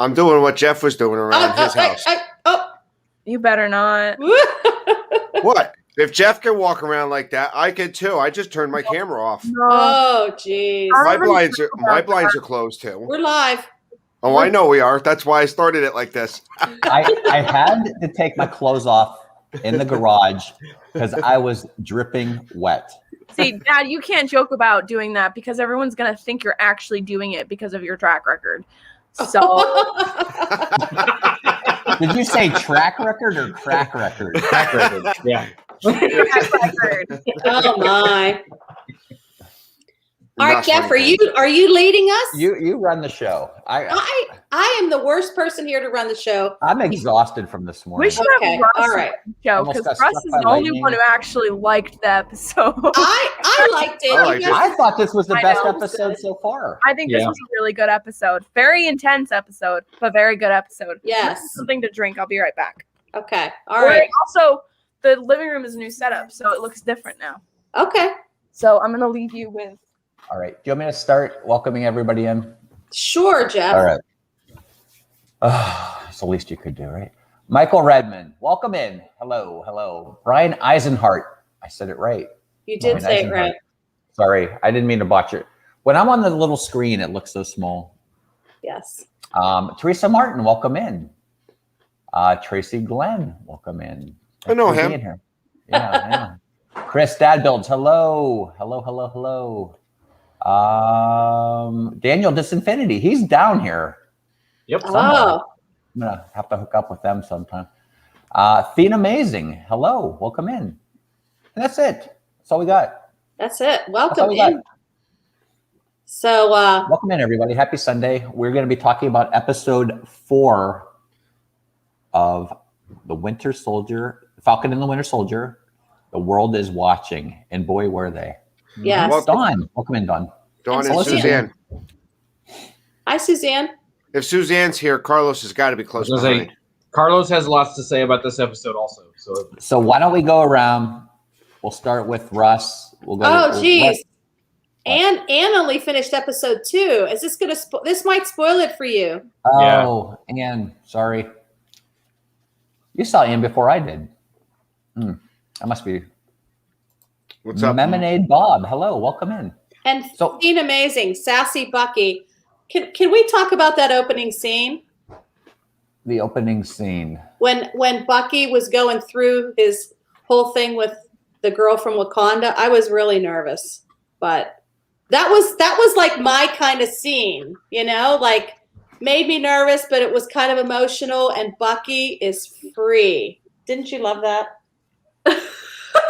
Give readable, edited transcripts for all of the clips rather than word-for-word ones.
I'm doing what Jeff was doing around his house. You better not. What? If Jeff can walk around like that, I can too. I just turned my camera off. No. Oh, jeez. My blinds are closed too. We're live. Oh, I know we are. That's why I started it like this. I had to take my clothes off in the garage because I was dripping wet. See, Dad, you can't joke about doing that because everyone's going to think you're actually doing it because of your track record. So. Did you say track record or crack record? Track record. Yeah. Track record. Oh my. All right, Jeff, are you leading us? You run the show. I am the worst person here to run the show. I'm exhausted from this morning. We should have Russ all right. show because Russ is the only one who actually liked the episode. I liked it. I thought this was the best episode so far. I think this was a really good episode. Very intense episode, but very good episode. Yes. Something to drink. I'll be right back. Okay. All right. Also, the living room is a new setup, so it looks different now. Okay. So I'm going to leave you with. All right. Do you want me to start welcoming everybody in? Sure, Jeff. All right. It's the least you could do, right? Michael Redmond, welcome in. Hello. Brian Eisenhart. I said it right. You did say it right. Sorry, I didn't mean to botch it. When I'm on the little screen, it looks so small. Yes. Teresa Martin, welcome in. Tracy Glenn, welcome in. I know him. Here. Yeah. Chris Dadbuilds, hello. Daniel Disinfinity, he's down here. Yep. Oh. I'm gonna have to hook up with them sometime. Thene Amazing, hello, welcome in. And that's it. That's all we got. That's it. Welcome in. So welcome in, everybody. Happy Sunday. We're going to be talking about episode 4 of the Winter Soldier, Falcon and the Winter Soldier. The world is watching, and boy, were they. Yes. Well, Dawn, welcome in, Dawn. Dawn and Suzanne. Hi, Suzanne. If Suzanne's here, Carlos has got to be close behind. Carlos has lots to say about this episode also. So why don't we go around? We'll start with Russ. We'll go. Geez. Anne only finished episode 2. Is this gonna? This might spoil it for you. Oh, yeah. Anne, sorry. You saw Anne before I did. That must be. What's up? Lemonade Bob. Hello, welcome in. And Thene Amazing, Sassy Bucky. Can we talk about that opening scene? The opening scene. When Bucky was going through his whole thing with the girl from Wakanda, I was really nervous, but that was like my kind of scene, like made me nervous, but it was kind of emotional. And Bucky is free. Didn't you love that?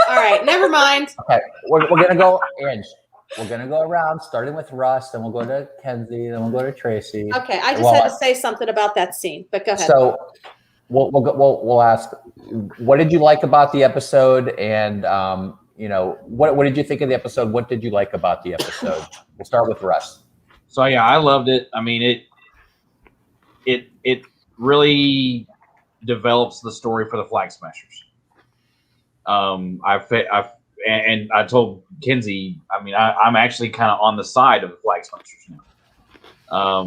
All right, never mind. Okay, we're gonna go, Ange. We're gonna go around, starting with Russ, then we'll go to Kenzie, then we'll go to Tracy. Okay, I just had to say something about that scene, but go ahead. So we'll ask, what did you like about the episode, and what did you think of the episode? What did you like about the episode? We'll start with Russ. So yeah, I loved it. I mean, it really develops the story for the Flag Smashers. And I told Kenzie, I mean, I'm actually kind of on the side of the Flag Smashers now.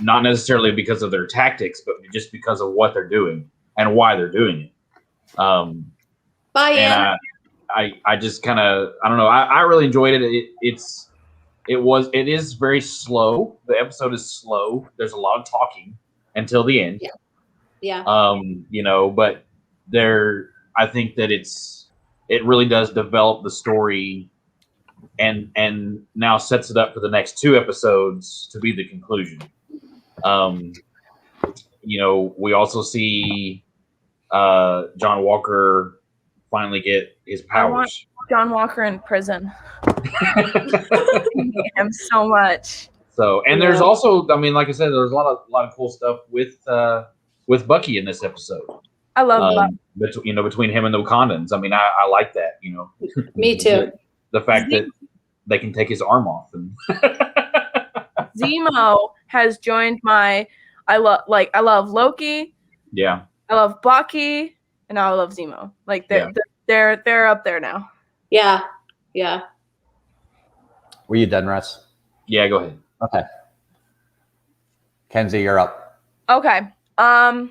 Not necessarily because of their tactics, but just because of what they're doing and why they're doing it. And I just kind of, I don't know. I really enjoyed it. It is very slow. The episode is slow. There's a lot of talking until the end. Yeah. But I think that it really does develop the story and now sets it up for the next 2 episodes to be the conclusion. We also see John Walker finally get his powers. John Walker in prison. I hate him so much. So, and there's also, I mean, like I said, there's a lot of cool stuff with Bucky in this episode. I love that. Between him and the Wakandans. I mean, I like that. Me too. The fact that they can take his arm off. And Zemo has joined my. I love Loki. Yeah. I love Bucky, and I love Zemo. Like they're up there now. Yeah. Yeah. Were you done, Russ? Yeah. Go ahead. Okay. Kenzie, you're up. Okay. Hi,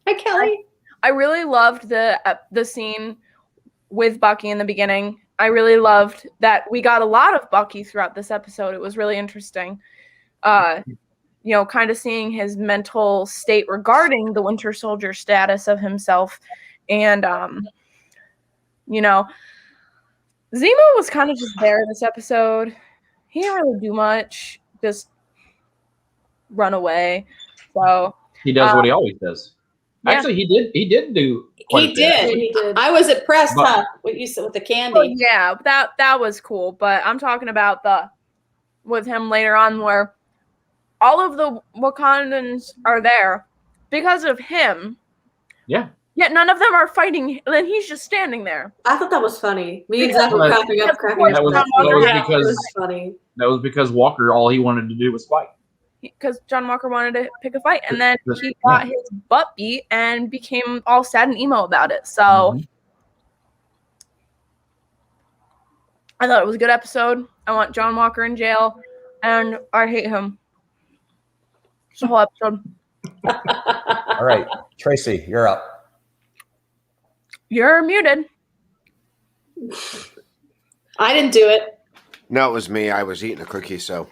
Kelly. I really loved the scene with Bucky in the beginning. I really loved that we got a lot of Bucky throughout this episode. It was really interesting. Kind of seeing his mental state regarding the Winter Soldier status of himself. And, Zemo was kind of just there this episode. He didn't really do much, just run away. So He does what he always does. Yeah. Actually, he did do. He did. He did. I was impressed, But- huh? What you said with the candy. Well, yeah, that was cool. But I'm talking about with him later on, where all of the Wakandans are there because of him. Yeah. Yet none of them are fighting, and he's just standing there. I thought that was funny. Me and Because- Zach were cracking up. That was Funny. That was because Walker, all he wanted to do was fight. Because John Walker wanted to pick a fight, and then he Yeah. got his butt beat and became all sad and emo about it. So Mhm. I thought it was a good episode. I want John Walker in jail, and I hate him. It's the whole episode. All right, Tracy, you're up. You're muted. I didn't do it. No, it was me. I was eating a cookie, so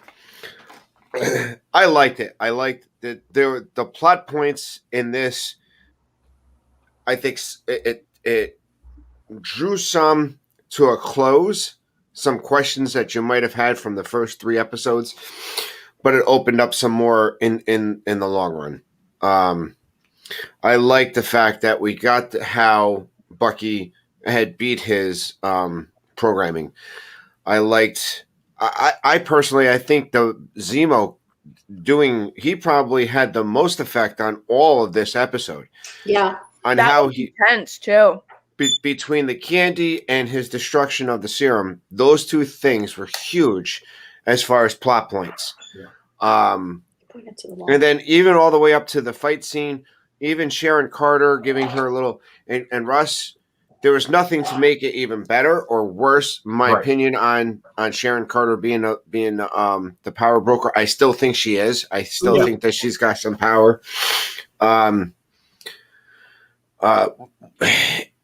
I liked it. I liked that the plot points in this. I think it drew some to a close. Some questions that you might have had from the first 3 episodes, but it opened up some more in the long run. I like the fact that we got how Bucky had beat his programming. I personally, I think the Zemo he probably had the most effect on all of this episode. Yeah. On That how was he, intense too. between the candy and his destruction of the serum, those 2 things were huge as far as plot points. Yeah. Point it to the wall. And then even all the way up to the fight scene, even Sharon Carter giving her a little, and Russ, there was nothing to make it even better or worse, in my Right. opinion, on Sharon Carter being the power broker. I still think she is. I still think that she's got some power.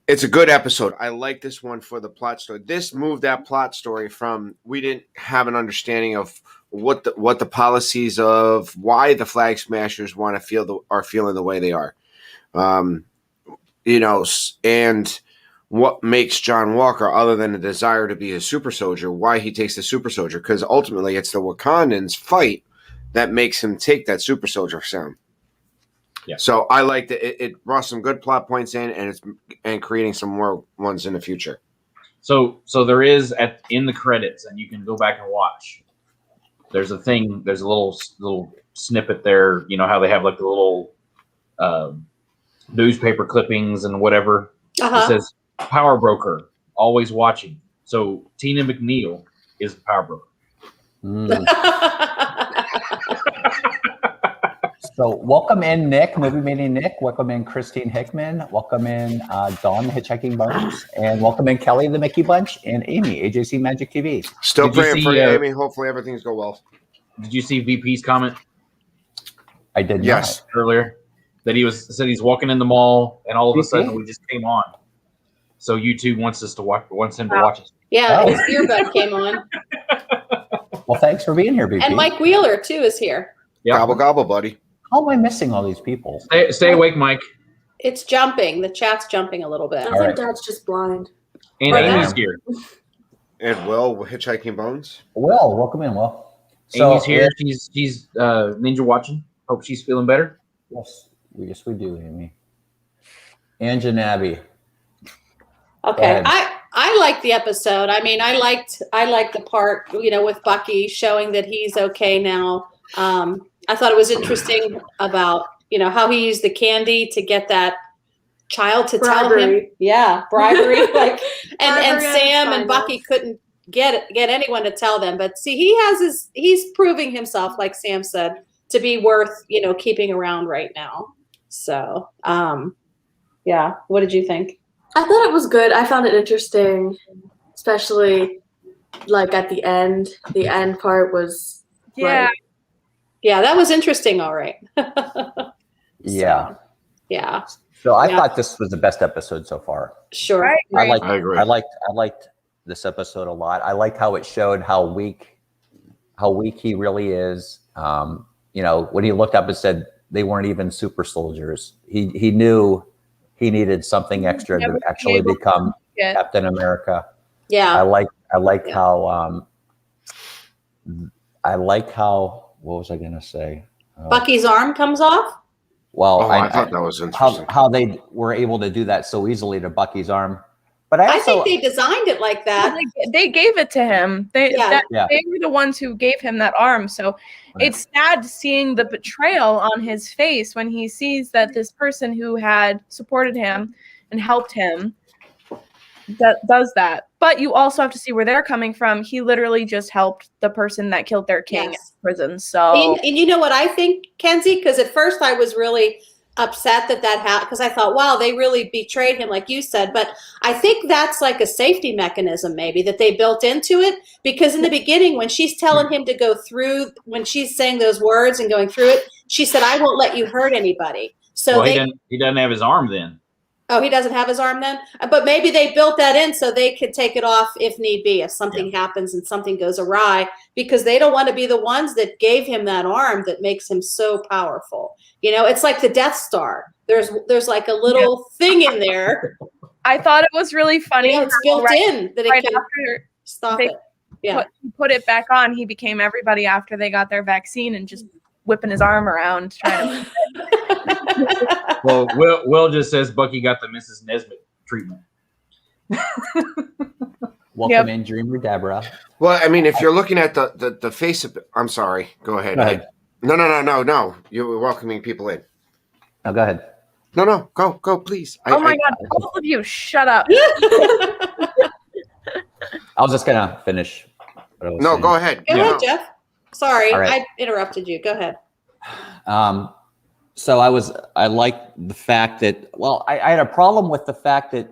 It's a good episode. I like this one for the plot story. This moved that plot story from we didn't have an understanding of what the policies of why the Flag Smashers want to are feeling the way they are, and what makes John Walker, other than a desire to be a super soldier, why he takes the super soldier, because ultimately it's the Wakandans' fight that makes him take that super soldier sound. Yeah. So I liked it. It brought some good plot points in, and creating some more ones in the future. So there is in the credits, and you can go back and watch. There's a thing. There's a little snippet there. You know how they have like the little newspaper clippings and whatever. It says "Power Broker, always watching." So Tina McNeil is the Power Broker. Mm. So welcome in Nick, Movie Meeting Nick. Welcome in Christine Hickman. Welcome in Dawn, the Hitchhiking Bunch. And welcome in Kelly, the Mickey Bunch. And Amy, AJC Magic TV. Still Did you praying see, for you, Amy. Hopefully everything's go well. Did you see VP's comment I did Yes. earlier that said he's walking in the mall and all of a VP? sudden we just came on. So YouTube wants him to watch it. Yeah, Oh. his earbud came on. not. Well, thanks for being here, VP. And Mike Wheeler, too, is here. Yeah. Gobble gobble, buddy. How am I missing all these people? Stay awake, Mike. It's jumping. The chat's jumping a little bit. I All think right. Dad's just blind. And Right Amy's now. here. And Will, Hitchhiking Bones. Will, welcome in, Will. Amy's here. She's ninja watching. Hope she's feeling better. Yes, we do, Amy. And Janabi. Okay. ahead. I liked the episode. I mean, I liked the part, with Bucky showing that he's okay now. I thought it was interesting about, how he used the candy to get that child to tell him. Bribery. Yeah, bribery. and Bribery on Sam and finance. Bucky couldn't get anyone to tell them. But see, he's proving himself, like Sam said, to be worth, keeping around right now. So, yeah. What did you think? I thought it was good. I found it interesting, especially like at the end. The end part was Yeah. like, Yeah, that was interesting. All right. Yeah. Yeah. So I Yeah. thought this was the best episode so far. Sure. Right? I like. I agree. I liked this episode a lot. I liked how it showed how weak he really is. When he looked up and said they weren't even super soldiers, he knew he needed something extra Never to be actually able to become get- Captain America. Yeah. I like Yeah. how what was I gonna say? Bucky's arm comes off. Well, I thought that was interesting. how they were able to do that so easily to Bucky's arm. But I think they designed it like that. They gave it to him. They Yeah. they were the ones who gave him that arm. So Right. it's sad seeing the betrayal on his face when he sees that this person who had supported him and helped him does that. But you also have to see where they're coming from. He literally just helped the person that killed their king Yes. in prison. So And you know what I think, Kenzie? Because at first I was really upset that happened, because I thought, wow, they really betrayed him, like you said. But I think that's like a safety mechanism, maybe, that they built into it. Because in the beginning, when she's telling him to go through, when she's saying those words and going through it, she said, "I won't let you hurt anybody." So Well, he doesn't have his arm then. Oh, he doesn't have his arm then? But maybe they built that in so they could take it off if need be, if something happens and something goes awry, because they don't want to be the ones that gave him that arm that makes him so powerful. It's like the Death Star. There's like a little thing in there. I thought it was really funny. It's built in that it right can after stop they it. Yeah. put it back on, he became everybody after they got their vaccine and just whipping his arm around trying to Well, Will just says Bucky got the Mrs. Nesbitt treatment. Welcome in, Dreamer Deborah. Well, I mean, if you're looking at the face of, I'm sorry. Go ahead. Go ahead. No. You were welcoming people in. No, go ahead. No. Go, please. Oh my God, both of you, shut up. I was just gonna finish. what I was No, saying. go ahead. Go ahead, Jeff. Sorry, All right. I interrupted you. Go ahead. So I like the fact that, I had a problem with the fact that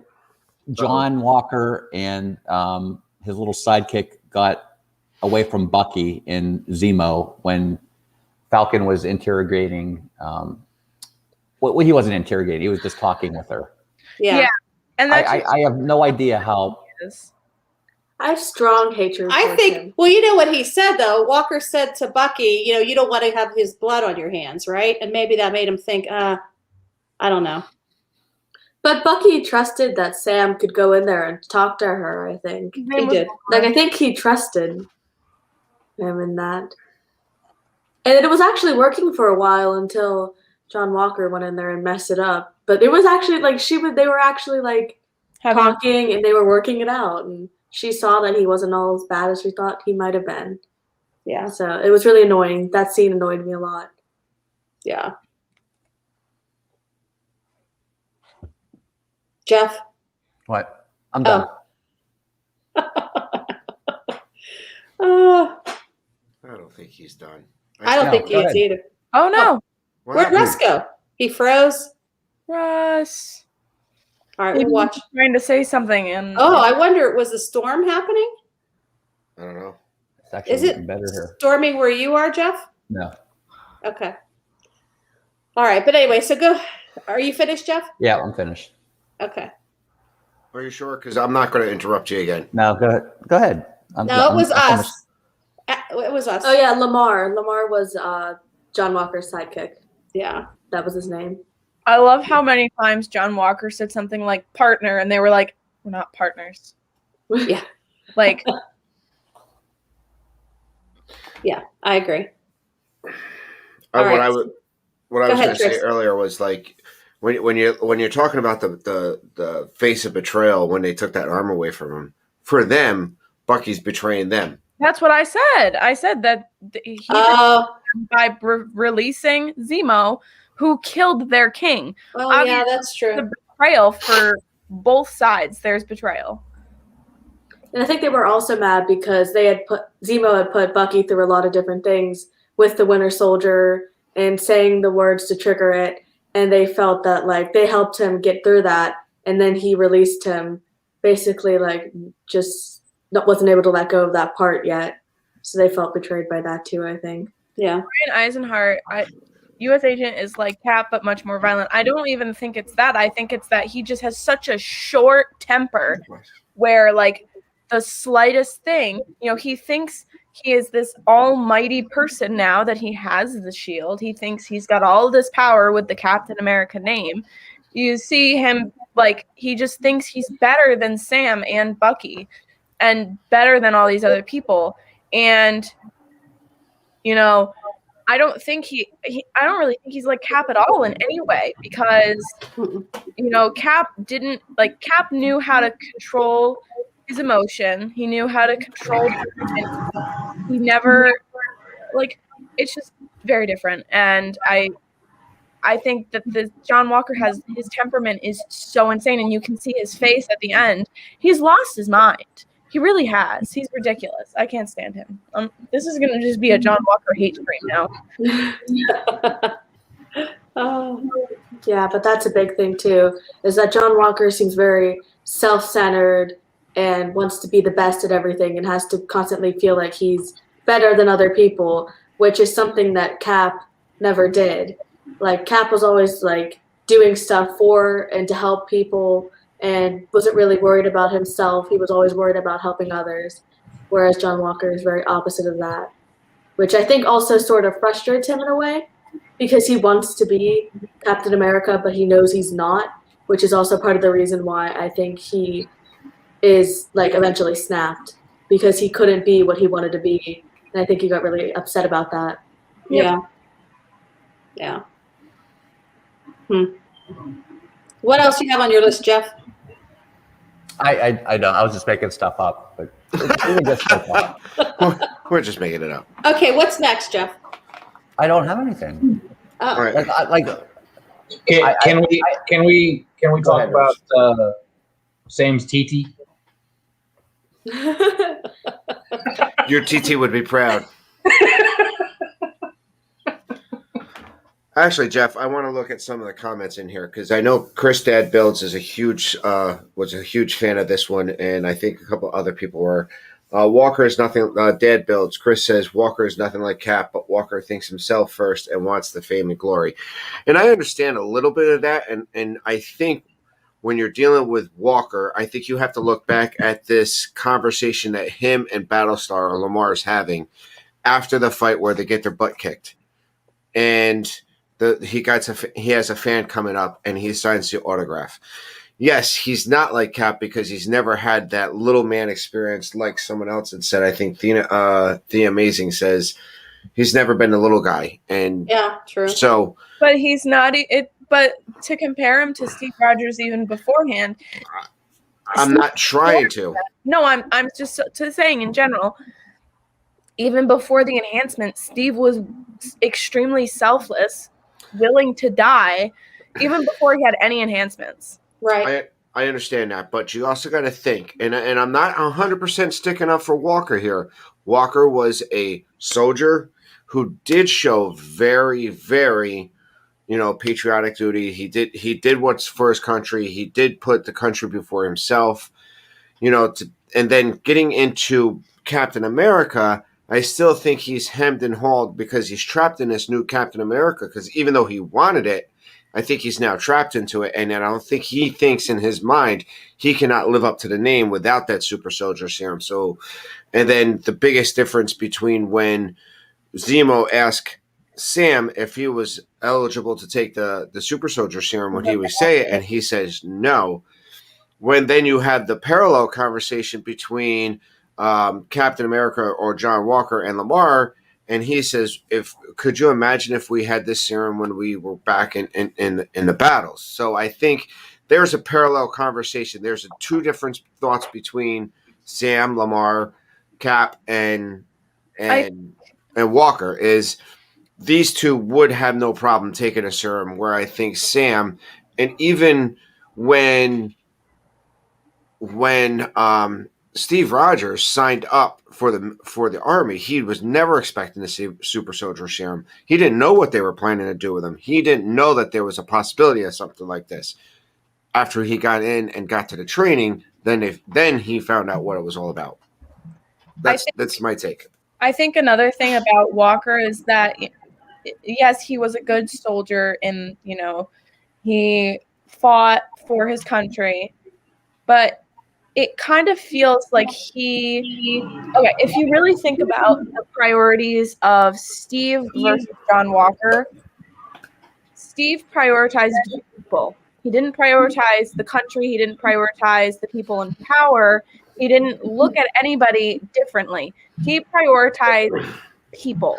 John Walker and his little sidekick got away from Bucky in Zemo when Falcon was interrogating. Well, he wasn't interrogating; he was just talking with her. Yeah. And that's I have no idea how. I have strong hatred. I towards think, him. well, you know what he said, though? Walker said to Bucky, you don't want to have his blood on your hands, right? And maybe that made him think, I don't know. But Bucky trusted that Sam could go in there and talk to her. I think He did. I think he trusted him in that, and it was actually working for a while until John Walker went in there and messed it up. But it was actually like they were actually like talking and they were working it out, and she saw that he wasn't all as bad as she thought he might have been. Yeah. So it was really annoying. That scene annoyed me a lot. Yeah. Jeff? What? I'm done. Oh, I don't think he's done. I don't No, think he go is ahead. either. Oh no, What Where'd happened? Russ go? He froze. Russ. All right, He we'll was watch. trying to say something and Oh, I wonder, was the storm happening? I don't know. It's actually Is it getting better here. storming where you are, Jeff? No. Okay. All right, but anyway, so go. Are you finished, Jeff? Yeah, I'm finished. Okay. Are you sure? Because I'm not going to interrupt you again. No, go ahead. Go ahead. No, it was I'm us. It was us. Oh yeah, Lamar. Lamar was John Walker's sidekick. Yeah. That was his name. I love how many times John Walker said something like partner and they were like, we're not partners. Yeah. Like, Yeah, I agree. What right. I was Go going ahead, to say Tris. earlier was like when you're talking about the face of betrayal when they took that arm away from him. For them, Bucky's betraying them. that's what I said. I said that he by releasing Zemo, who killed their king. Oh, yeah, that's true. The betrayal for both sides. There's betrayal. And I think they were also mad because Zemo had put Bucky through a lot of different things with the Winter Soldier and saying the words to trigger it, and they felt that like they helped him get through that, and then he released him, basically like just wasn't able to let go of that part yet, so they felt betrayed by that too. I think. Yeah. Brian Eisenhart, U.S. agent, is like Cap, but much more violent. I don't even think it's that. I think it's that he just has such a short temper where, like, the slightest thing, he thinks he is this almighty person now that he has the shield. He thinks he's got all this power with the Captain America name. You see him, like, he just thinks he's better than Sam and Bucky and better than all these other people. And, I don't think I don't really think he's like Cap at all in any way, because Cap knew how to control his emotion. He knew how to control he never, it's just very different. And I think that John Walker his temperament is so insane, and you can see his face at the end. He's lost his mind. He really has. He's ridiculous. I can't stand him. This is going to just be a John Walker hate stream now. Oh. Yeah, but that's a big thing too, is that John Walker seems very self-centered and wants to be the best at everything and has to constantly feel like he's better than other people, which is something that Cap never did. Like, Cap was always like doing stuff for and to help people and wasn't really worried about himself. He was always worried about helping others, whereas John Walker is very opposite of that, which I think also sort of frustrates him in a way, because he wants to be Captain America, but he knows he's not, which is also part of the reason why I think he is like eventually snapped, because he couldn't be what he wanted to be. And I think he got really upset about that. Yeah. Yeah. What else do you have on your list, Jeff? I don't. I was just making stuff up, but it was just so fun. We're just making it up. Okay, what's next, Jeff? I don't have anything. Oh. All right. Can we Go talk ahead, about Sam's TT? Your TT would be proud. Actually, Jeff, I want to look at some of the comments in here, because I know Chris Dad Builds is was a huge fan of this one, and I think a couple other people were. Walker is nothing. Dad Builds. Chris says Walker is nothing like Cap, but Walker thinks himself first and wants the fame and glory. And I understand a little bit of that, and I think when you're dealing with Walker, I think you have to look back at this conversation that him and Battlestar or Lamar is having after the fight where they get their butt kicked, and he has a fan coming up and he signs the autograph. Yes, he's not like Cap because he's never had that little man experience like someone else had said. I think the Amazing says he's never been a little guy, and Yeah, true. so. But he's not. But to compare him to Steve Rogers even beforehand, I'm not trying to. No, I'm just saying in general. Even before the enhancement, Steve was extremely selfless, willing to die, even before he had any enhancements. Right. I understand that, but you also got to think, and I'm not 100% sticking up for Walker here. Walker was a soldier who did show very, very, patriotic duty. He did what's for his country. He did put the country before himself, and then getting into Captain America, I still think he's hemmed and hauled because he's trapped in this new Captain America, because even though he wanted it, I think he's now trapped into it, and I don't think he thinks in his mind he cannot live up to the name without that super soldier serum. So, and then the biggest difference between when Zemo asked Sam if he was eligible to take the super soldier serum, when he would say it, and he says no. When then you have the parallel conversation between Captain America or John Walker and Lamar, and he says, could you imagine if we had this serum when we were back in the battles? So I think there's a parallel conversation. There's two different thoughts between Sam, Lamar, Cap, and Walker. Is these two would have no problem taking a serum, where I think Sam, and even when Steve Rogers signed up for the Army, he was never expecting to see super soldier serum. He didn't know what they were planning to do with him. He didn't know that there was a possibility of something like this. After he got in and got to the training, then he found out what it was all about. That's my take. I think another thing about Walker is that yes, he was a good soldier and, he fought for his country, but it kind of feels like okay, if you really think about the priorities of Steve versus John Walker, Steve prioritized people. He didn't prioritize the country. He didn't prioritize the people in power. He didn't look at anybody differently. He prioritized people.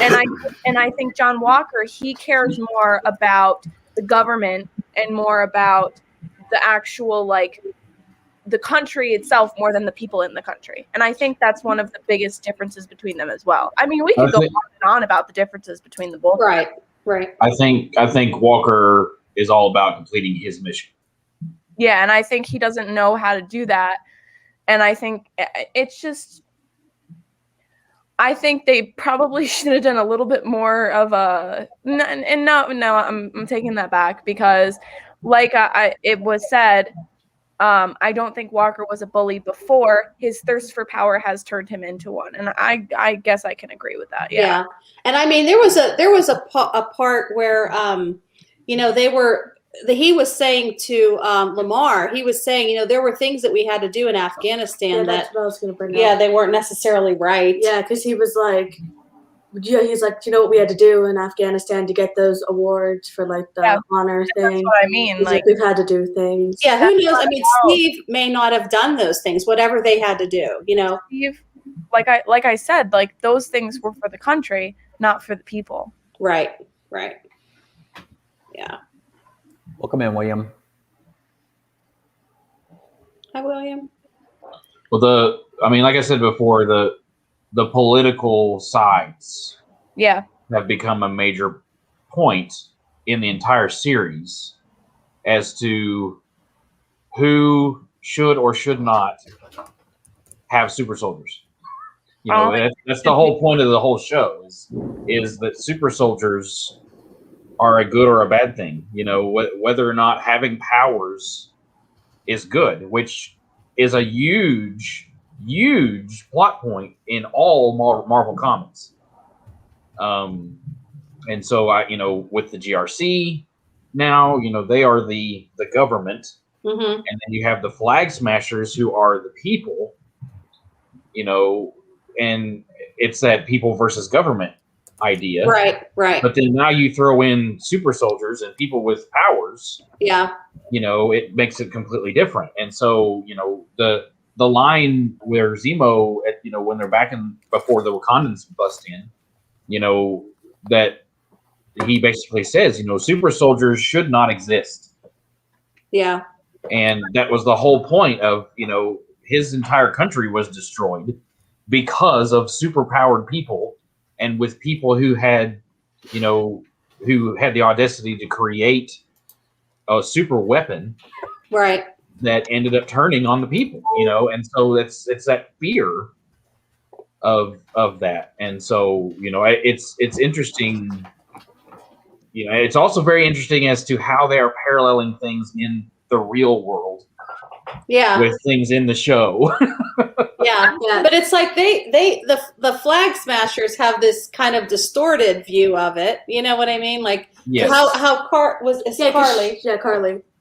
And I think John Walker, he cares more about the government and more about the actual, like, the country itself more than the people in the country. And I think that's one of the biggest differences between them as well. I mean, we could go on and on about the differences between the both. Right, right. I think Walker is all about completing his mission. Yeah, and I think he doesn't know how to do that. And I think it's just, I think they probably should have done a little bit more of a, and no, I'm taking that back, because like it was said, I don't think Walker was a bully before. His thirst for power has turned him into one, and I guess I can agree with that. Yeah. And I mean, there was a part where he was saying to Lamar, he was saying, there were things that we had to do in Afghanistan that's what I was going to bring up. Yeah, they weren't necessarily right. Yeah, because he was like, he's like, do you know what we had to do in Afghanistan to get those awards for like the honor thing? That's what I mean. He's like, we've had to do things. Yeah, who knows? I mean, Steve may not have done those things, whatever they had to do, Steve, like I said, like those things were for the country, not for the people. Right. Yeah. Welcome in, William. Hi, William. Well, like I said before, the political sides have become a major point in the entire series as to who should or should not have super soldiers. That's the whole point of the whole show is that super soldiers are a good or a bad thing. Whether or not having powers is good, which is a huge plot point in all Marvel comics. And so with the GRC now, they are the government, and then you have the Flag Smashers who are the people, and it's that people versus government idea. Right. But then now you throw in super soldiers and people with powers. Yeah. It makes it completely different. And so, the line where Zemo, when they're back before the Wakandans bust in, that he basically says, super soldiers should not exist. Yeah. And that was the whole point of, his entire country was destroyed because of superpowered people and with people who had the audacity to create a super weapon. Right. That ended up turning on the people, and so it's that fear of that, and so it's interesting. It's also very interesting as to how they are paralleling things in the real world, with things in the show. yeah, but it's like the Flag Smashers have this kind of distorted view of it. You know what I mean? Like how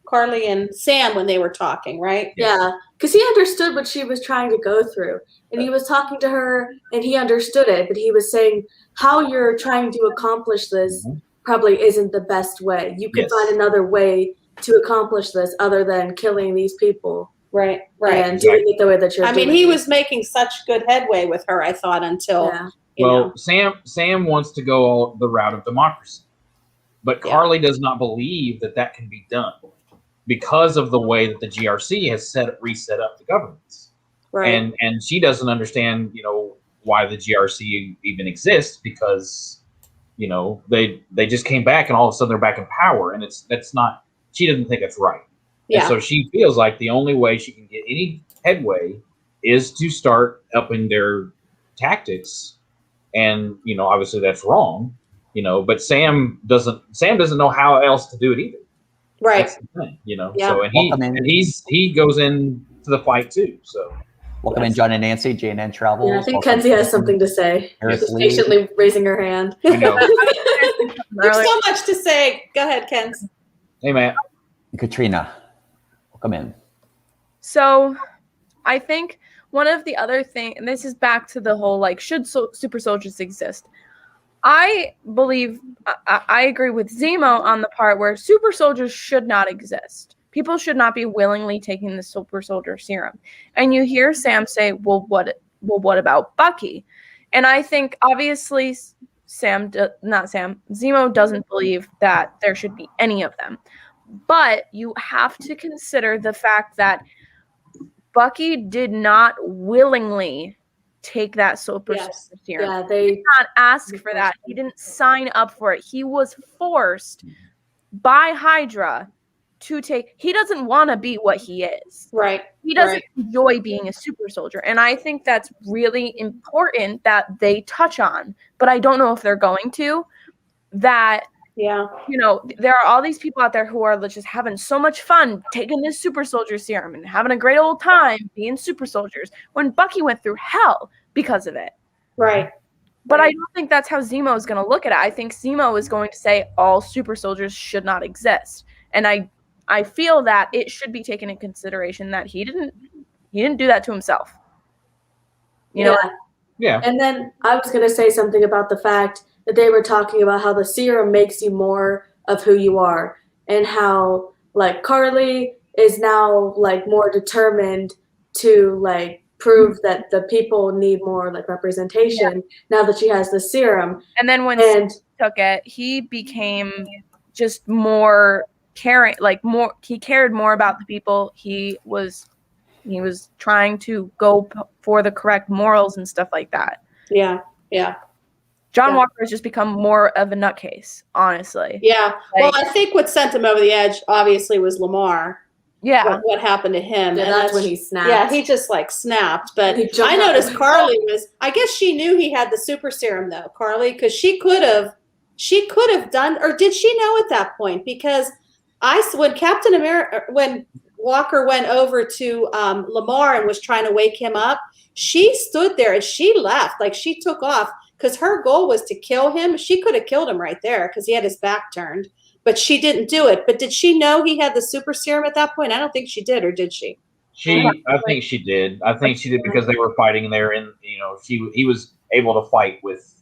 Carly and Sam when they were talking, right? Yeah, because he understood what she was trying to go through. And he was talking to her, and he understood it. But he was saying, how you're trying to accomplish this probably isn't the best way. You could find another way to accomplish this other than killing these people. Right. And doing it the way that you're doing it. I mean, he was making such good headway with her, I thought, until... Yeah. Sam wants to go the route of democracy. But Carly does not believe that can be done, because of the way that the GRC has reset up the governments. Right. And she doesn't understand, why the GRC even exists, because, they just came back and all of a sudden they're back in power, and she doesn't think it's right. Yeah. And so she feels like the only way she can get any headway is to start upping their tactics. And, obviously that's wrong, but Sam doesn't know how else to do it either. Right. That's the thing, Yeah. So and he goes into the fight too. So Welcome in, John and Nancy, JNN Travels. Yeah, I think Welcome, Kenzie has something to say. Harris Just Lee. patiently raising her hand. You know, There's so much to say. Go ahead, Ken. hey man, Katrina. Welcome in. So I think one of the other things, and this is back to the whole like, should super soldiers exist? I believe, I agree with Zemo on the part where super soldiers should not exist. People should not be willingly taking the super soldier serum. And you hear Sam say, well, what about Bucky? And I think obviously Zemo doesn't believe that there should be any of them. But you have to consider the fact that Bucky did not willingly take that super soldier serum. Yeah, He they did not ask for that. He didn't sign up for it. He was forced by Hydra to take. He doesn't want to be what he is. Right. He doesn't enjoy being a super soldier. And I think that's really important that they touch on. But I don't know if they're going to. That, Yeah. you know, there are all these people out there who are just having so much fun taking this super soldier serum and having a great old time being super soldiers when Bucky went through hell because of it. Right. But I don't think that's how Zemo is going to look at it. I think Zemo is going to say all super soldiers should not exist. And I feel that it should be taken in consideration that he didn't do that to himself. You know? yeah, And then I was going to say something about the fact that they were talking about how the serum makes you more of who you are, and how like Carly is now like more determined to like prove that the people need more like representation now that she has the serum. And then when he took it, he became just more caring, like more, he cared more about the people. He was trying to go for the correct morals and stuff like that. Yeah. Yeah. John Walker has just become more of a nutcase, honestly. Yeah. Like, Well, I think what sent him over the edge obviously was Lamar. yeah. What happened to him. Yeah, and that's when he snapped. Yeah, he just like snapped. But He jumped I out noticed the Carly was, I guess she knew he had the super serum though, Carly, because she could have done, or did she know at that point? Because when Captain America, when Walker went over to Lamar and was trying to wake him up, she stood there and she left, like she took off because her goal was to kill him. She could have killed him right there because he had his back turned, but she didn't do it. But did she know he had the super serum at that point? I don't think she did, or did she? I think she did. I think she did because they were fighting there, and you know, he was able to fight with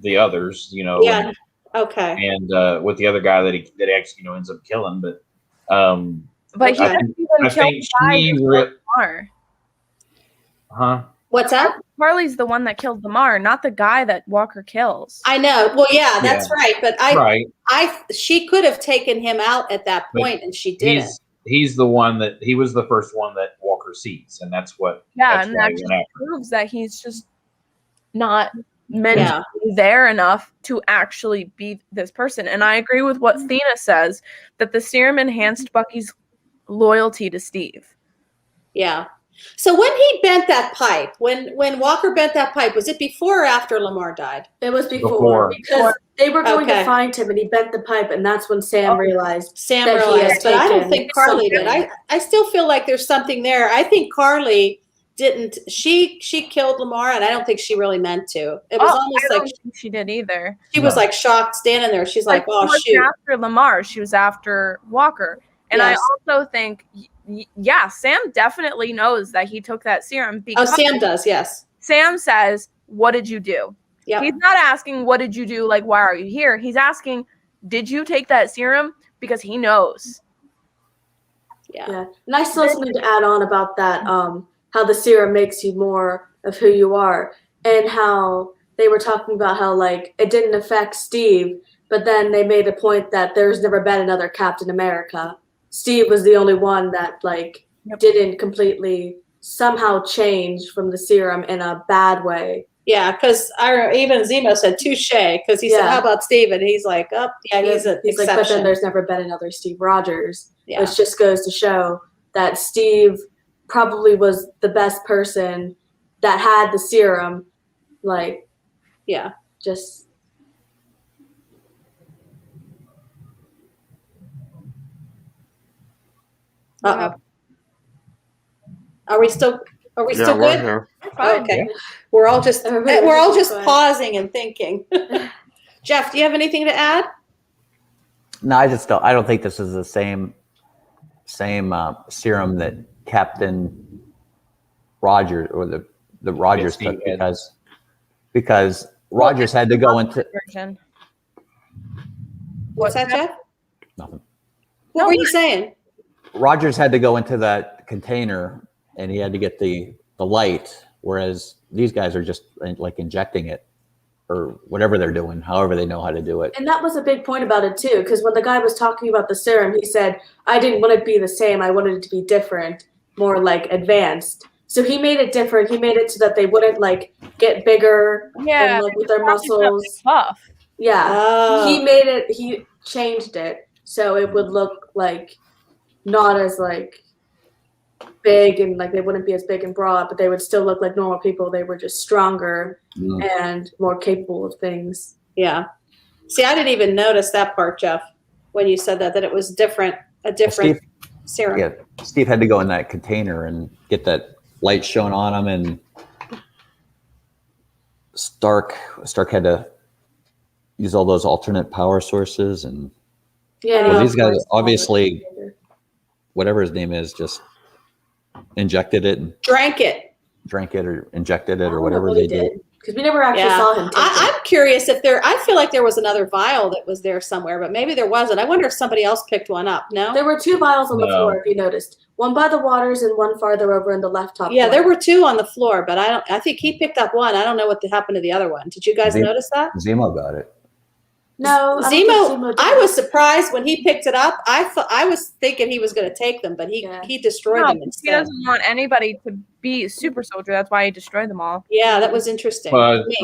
the others, you know. Yeah. Okay. And with the other guy that he actually ends up killing, but But he I didn't even kill think the guy she that killed Lamar. huh? What's that? Harley's the one that killed Lamar, not the guy that Walker kills. I know. Well, yeah, that's right. But Right. she could have taken him out at that point, and she didn't. He's the one that he was the first one that Walker sees, and that's what. Yeah, that's and why that he just went after. proves that he's just not mentally there enough to actually be this person. And I agree with what Thena says, that the serum enhanced Bucky's loyalty to Steve. Yeah. So when he bent that pipe, when Walker bent that pipe, was it before or after Lamar died? It was before. Because they were going Okay. to find him and he bent the pipe, and that's when Sam realized. Sam that he realized, had but I don't taken think Carly did. something. I still feel like there's something there. I think Carly didn't. She killed Lamar, and I don't think she really meant to. It was almost I like don't think she did either. she was like shocked standing there. She's like, She "Oh wasn't shoot!" after Lamar, she was after Walker. And Yes. I also think, Sam definitely knows that he took that serum Oh, because Sam does. Yes. Sam says, "What did you do?" Yep. He's not asking, "What did you do?" Like, why are you here? He's asking, "Did you take that serum?" Because he knows. Yeah. And I still have something to add on about that, how the serum makes you more of who you are, and how they were talking about how like it didn't affect Steve, but then they made a point that there's never been another Captain America. Steve was the only one that like didn't completely somehow change from the serum in a bad way. Yeah, because even Zemo said touche, because he said, "How about Steve?" And he's like, "Oh, yeah, he's an like, exception." but then there's never been another Steve Rogers, Yeah. which just goes to show that Steve probably was the best person that had the serum. Like, yeah, just. Uh-oh. Are we still Are we Yeah, still we're good? here. Fine. Okay. We're all just Everybody we're all just just quiet. pausing and thinking. Jeff, do you have anything to add? No, I just don't. I don't think this is the same serum that Captain Rogers or the Rogers Steve took had. because Rogers had to go into version. What's that, Jeff? nothing. What No, were you saying? Rogers had to go into that container and he had to get the light, whereas these guys are just like injecting it or whatever they're doing, however they know how to do it. And that was a big point about it too, because when the guy was talking about the serum, he said, "I didn't want it to be the same. I wanted it to be different, more like advanced." So he made it different. He made it so that they wouldn't like get bigger Yeah, and like with their Roger's not big muscles. buff. Yeah, Oh. he changed it so it would look like not as like big and like they wouldn't be as big and broad, but they would still look like normal people. They were just stronger Mm. and more capable of things. Yeah. See, I didn't even notice that part, Jeff, when you said that it was different, a different serum. Yeah, Steve had to go in that container and get that light shown on him, and Stark had to use all those alternate power sources, and Yeah, Well, these guys of course. obviously, whatever his name is, just injected it and Drank it. drank it or injected I it don't or know whatever what they he did. because we never actually Yeah. saw him take it. I'm curious if I feel like there was another vial that was there somewhere, but maybe there wasn't. I wonder if somebody else picked one up. No? There were 2 vials on the No. floor, if you noticed. One by the waters and one farther over in the left top Yeah, there corner. were 2 on the floor, but I think he picked up one. I don't know what happened to the other one. Did you guys Zemo- notice that? Zemo got it. No, I don't think Zemo, did. I was surprised when he picked it up. I was thinking he was going to take them, but Yeah. he destroyed No, them he instead. doesn't want anybody to be super soldier. That's why he destroyed them all. Yeah, that was interesting. But to me.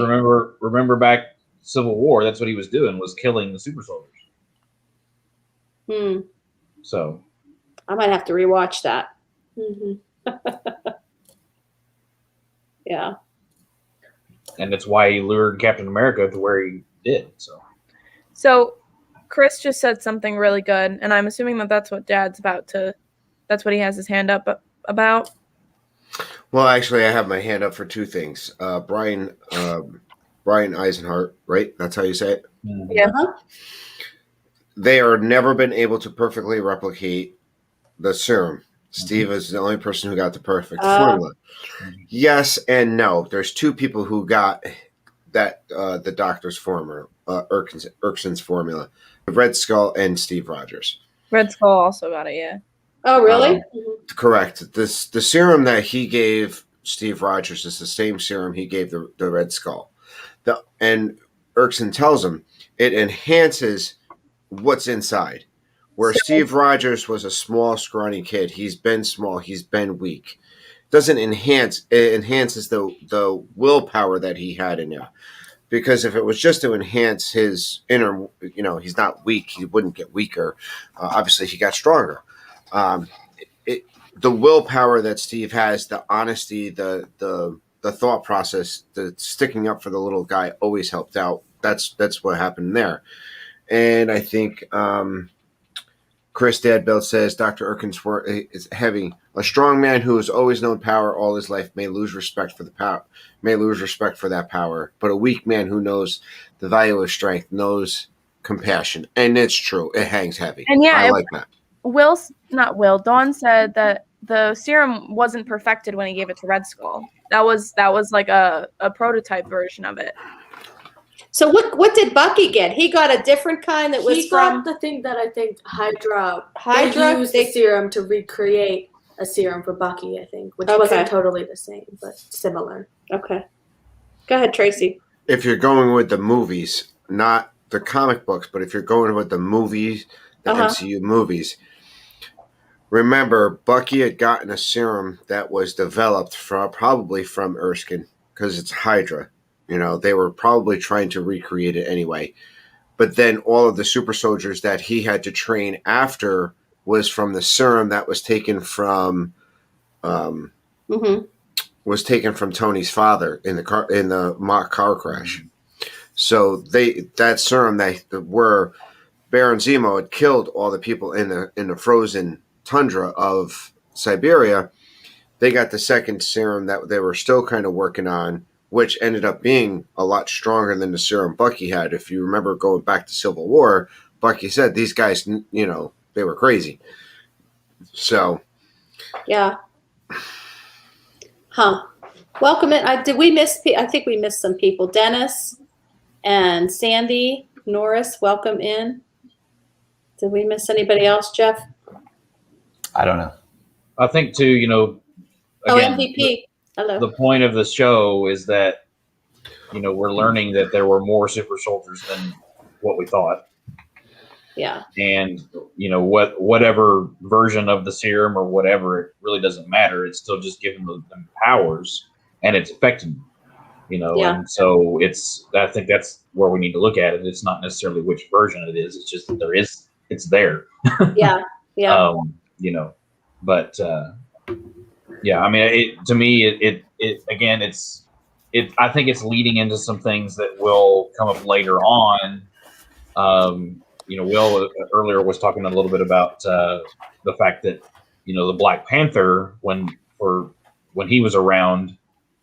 remember back Civil War, that's what he was doing, was killing the super soldiers. Hmm. So I might have to rewatch that. Mhm. Yeah. and that's why he lured Captain America to where he did. So Chris just said something really good, and I'm assuming that that's what Dad's about to. That's what he has his hand up about. Well, actually, I have my hand up for 2 things. Brian Eisenhart, right? That's how you say it. Yeah. Uh-huh. They are never been able to perfectly replicate the serum. Steve is the only person who got the perfect formula. Yes and no. There's 2 people who got that the doctor's formula, Erkson's formula, Red Skull and Steve Rogers. Red Skull also got it. Yeah. Oh, really? Correct. The serum that he gave Steve Rogers is the same serum he gave the Red Skull. And Erkson tells him it enhances what's inside. Where Steve Rogers was a small, scrawny kid, he's been small, he's been weak. Doesn't enhance, it enhances the willpower that he had in there. Because if it was just to enhance his inner, he's not weak, he wouldn't get weaker. Obviously, he got stronger. The willpower that Steve has, the honesty, the thought process, the sticking up for the little guy always helped out. That's what happened there. And I think Chris Dadbelt says Dr. Erkin's work is heavy. A strong man who has always known power all his life may lose respect for that power. But a weak man who knows the value of strength knows compassion. And it's true. It hangs heavy. And yeah, I like that. Dawn said that the serum wasn't perfected when he gave it to Red Skull. That was like a prototype version of it. So what did Bucky get? He got a different kind that was He from got the thing that I think Hydra Hydra. used the serum to recreate a serum for Bucky, I think, which Okay. wasn't totally the same, but similar. Okay. Go ahead, Tracy. If you're going with the movies, not the comic books, but if you're going with the movies, the MCU movies, remember Bucky had gotten a serum that was developed probably from Erskine because it's Hydra. They were probably trying to recreate it anyway. But then all of the super soldiers that he had to train after was from the serum that was taken from Tony's father in the mock car crash. So that serum where Baron Zemo had killed all the people in the frozen tundra of Siberia, they got the second serum that they were still kind of working on, which ended up being a lot stronger than the serum Bucky had. If you remember going back to Civil War, Bucky said these guys, they were crazy. So, Yeah. Huh. Welcome in. Did we miss? I think we missed some people. Dennis and Sandy Norris, welcome in. Did we miss anybody else, Jeff? I don't know. I think too, again, MVP. Hello. the point of the show is that, we're learning that there were more super soldiers than what we thought. Yeah. And, whatever version of the serum or whatever, it really doesn't matter. It's still just giving them powers, and it's affecting them, Yeah. And so I think that's where we need to look at it. It's not necessarily which version it is. It's just that it's there. Yeah. Yeah. But yeah, I mean, to me, again, I think it's leading into some things that will come up later on. Will earlier was talking a little bit about the fact that the Black Panther when he was around,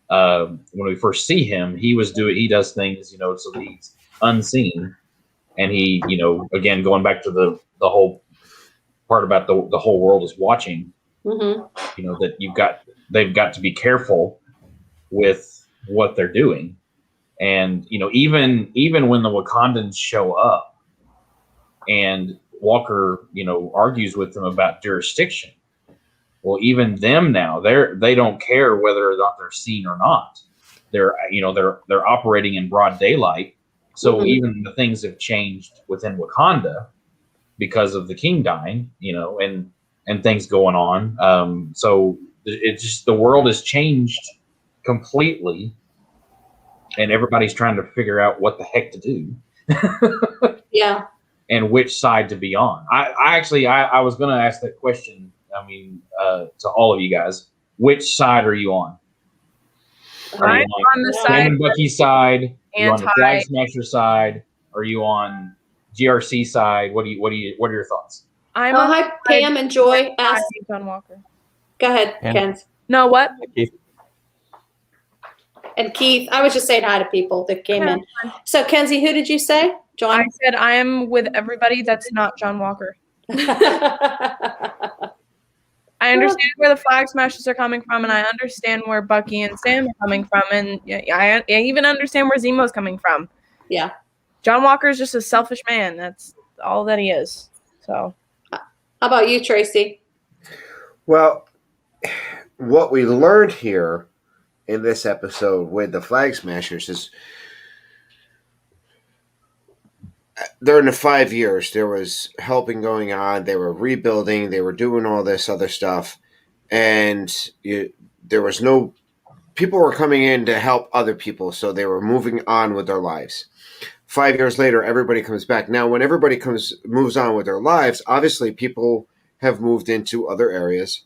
when we first see him, he does things so that he's unseen, and he again going back to the whole part about the whole world is watching. Mm-hmm. That they've got to be careful with what they're doing, and even when the Wakandans show up and Walker argues with them about jurisdiction, well, even them now they don't care whether or not they're seen or not. They're operating in broad daylight, so Mm-hmm. even the things have changed within Wakanda because of the king dying, and things going on. So it's just the world has changed completely, and everybody's trying to figure out what the heck to do. Yeah. And which side to be on. I was going to ask that question. I mean, to all of you guys, which side are you on? Are I'm you on the Sam side and Bucky's side? Are you on the anti. Flag Smasher side? Are you on GRC side? What are your thoughts? I'm Oh, on hi, Pam and Joy. Ask. John Walker. Go ahead, Pam? Ken. No, what? And Keith. I was just saying hi to people that came Yeah, in. So, Kenzie, who did you say? I John? said I am with everybody that's not John Walker. I understand where the Flag Smashers are coming from, and I understand where Bucky and Sam are coming from, and I even understand where Zemo's coming from. Yeah. John Walker is just a selfish man. That's all that he is. So, How about you, Tracy? well, what we learned here in this episode with the Flag Smashers is during the 5 years, there was helping going on. They were rebuilding. They were doing all this other stuff. And there was no – people were coming in to help other people, so they were moving on with their lives. 5 years later, everybody comes back. Now, when everybody moves on with their lives, obviously people have moved into other areas.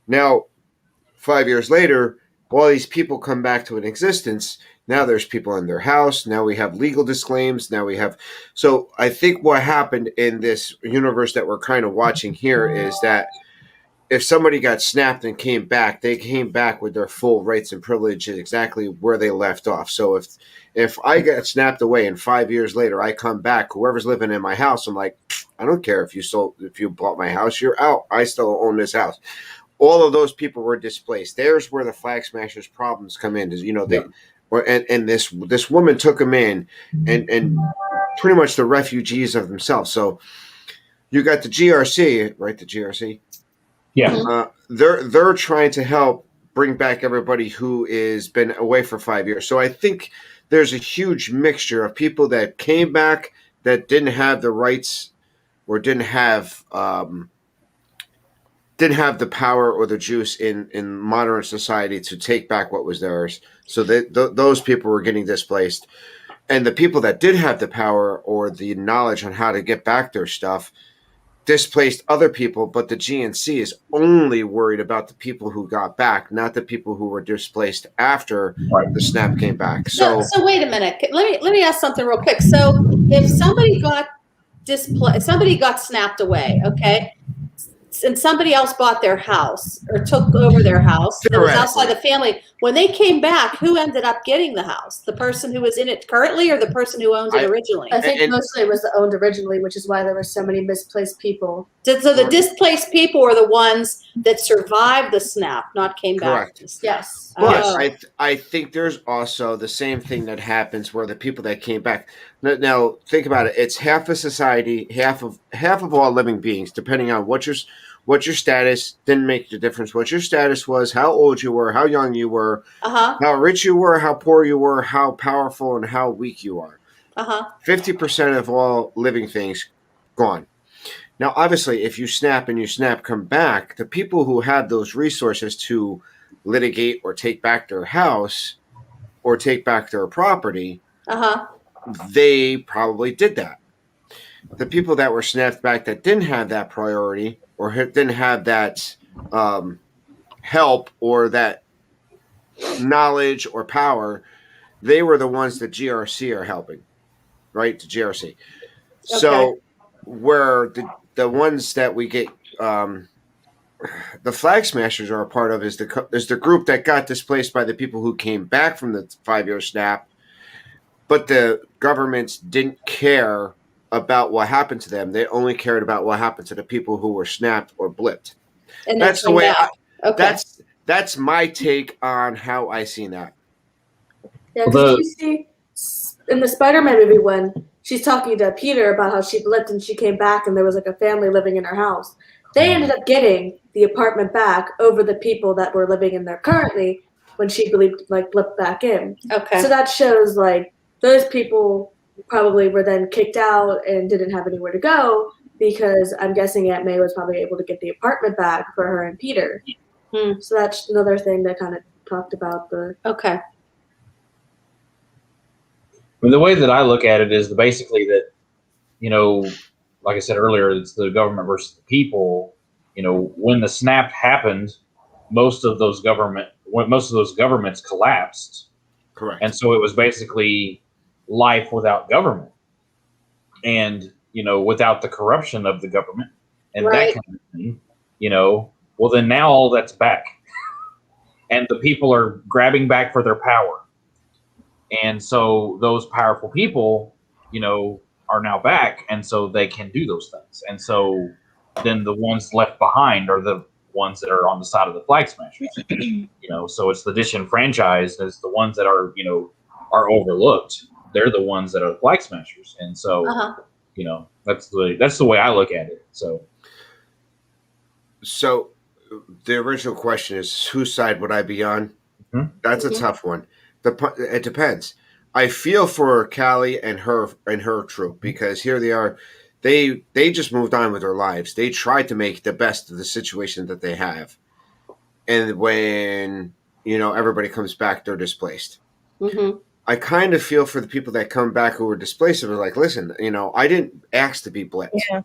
Now, 5 years later, all these people come back to an existence. Now there's people in their house. Now we have legal disclaims. Now we have – so I think what happened in this universe that we're kind of watching here is that if somebody got snapped and came back, they came back with their full rights and privileges exactly where they left off. So if I get snapped away and 5 years later I come back, whoever's living in my house, I'm like, I don't care if you bought my house, you're out. I still own this house. All of those people were displaced. There's where the Flag Smashers problems come in. Is and this woman took them in and pretty much the refugees of themselves. So you got the GRC, right? The GRC. Yeah. They're trying to help bring back everybody who is been away for 5 years. So I think there's a huge mixture of people that came back that didn't have the rights or didn't have the power or the juice in modern society to take back what was theirs. So those people were getting displaced. And the people that did have the power or the knowledge on how to get back their stuff displaced other people, but the GNC is only worried about the people who got back, not the people who were displaced after the snap came back. So wait a minute. Let me ask something real quick. So if somebody got displaced, somebody got snapped away, okay? and somebody else bought their house or took over their house that was outside the family. When they came back, who ended up getting the house? The person who was in it currently, or the person who owned it originally? I think mostly it was owned originally, which is why there were so many misplaced people. So the displaced people were the ones that survived the snap, not came back. Correct. Yes. But Oh. I think there's also the same thing that happens where the people that came back. Now think about it. It's half of society, half of all living beings, depending on what your status. Didn't make the difference. What your status was, how old you were, how young you were, how rich you were, how poor you were, how powerful and how weak you are. 50% of all living things gone. Now, obviously, if you snap come back, the people who have those resources to litigate or take back their house or take back their property, they probably did that. The people that were snapped back that didn't have that priority or didn't have that help or that knowledge or power, they were the ones that GRC are helping, right? The GRC. Okay. So where the ones that we get the Flag Smashers are a part of is the group that got displaced by the people who came back from the 5-year snap, but the governments didn't care about what happened to them. They only cared about what happened to the people who were snapped or blipped. And that's the way. That's my take on how I seen that. Yeah, because you see in the Spider-Man movie when she's talking to Peter about how she blipped and she came back and there was like a family living in her house. They ended up getting the apartment back over the people that were living in there currently when she blipped back in. Okay. So that shows like those people probably were then kicked out and didn't have anywhere to go because I'm guessing Aunt May was probably able to get the apartment back for her and Peter. So that's another thing that kind of talked about the. Okay. I mean, the way that I look at it is basically that, like I said earlier, it's the government versus the people. When the snap happened, most of those governments collapsed. Correct. And so it was basically life without government, and without the corruption of the government and that kind of thing. Well, then now all that's back, and the people are grabbing back for their power, and so those powerful people, are now back, and so they can do those things. And so then the ones left behind are the ones that are on the side of the Flag Smashers. So it's the disenfranchised as the ones that are are overlooked. They're the ones that are the Flag Smashers, and so that's the way I look at it. So the original question is, whose side would I be on? That's a tough one. It depends. I feel for Callie and her troop because here they are. They just moved on with their lives. They tried to make the best of the situation that they have, and when everybody comes back, they're displaced. I kind of feel for the people that come back who were displaced and are like, listen, I didn't ask to be blipped. Yeah.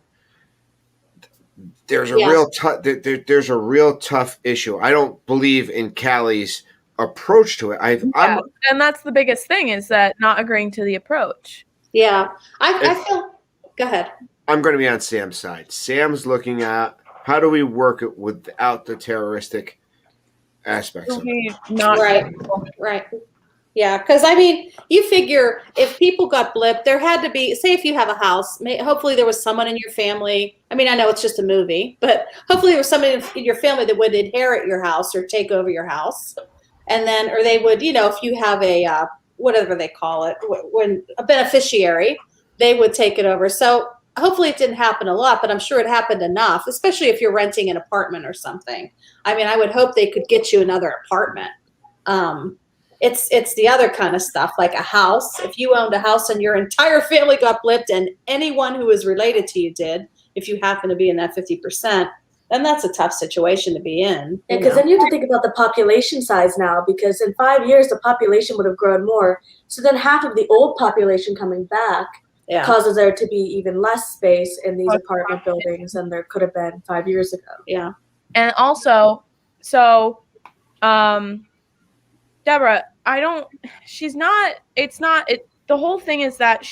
There's a real tough issue. I don't believe in Callie's approach to it. And that's the biggest thing is that not agreeing to the approach. Yeah. I feel go ahead. I'm going to be on Sam's side. Sam's looking at how do we work it without the terroristic aspects of it. Right. Yeah, because you figure if people got blipped, there had to be, say if you have a house, hopefully there was someone in your family. I know it's just a movie, but hopefully there was somebody in your family that would inherit your house or take over your house. And then, or they would, if you have a, whatever they call it, when a beneficiary, they would take it over. So hopefully it didn't happen a lot, but I'm sure it happened enough, especially if you're renting an apartment or something. I would hope they could get you another apartment. It's the other kind of stuff, like a house. If you owned a house and your entire family got blipped and anyone who was related to you did, if you happen to be in that 50%, then that's a tough situation to be in. Because then you have to think about the population size now, because in 5 years, the population would have grown more. So then half of the old population coming back causes there to be even less space in these apartment buildings than there could have been 5 years ago. Yeah. And also, Deborah, the whole thing is that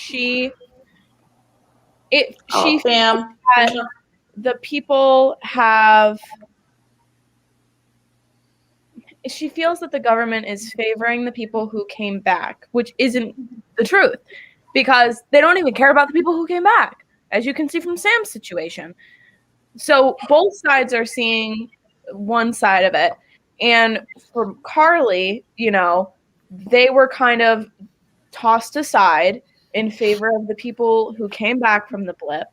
the people have. She feels that the government is favoring the people who came back, which isn't the truth, because they don't even care about the people who came back, as you can see from Sam's situation. So both sides are seeing one side of it. And for Carly, they were kind of tossed aside in favor of the people who came back from the blip.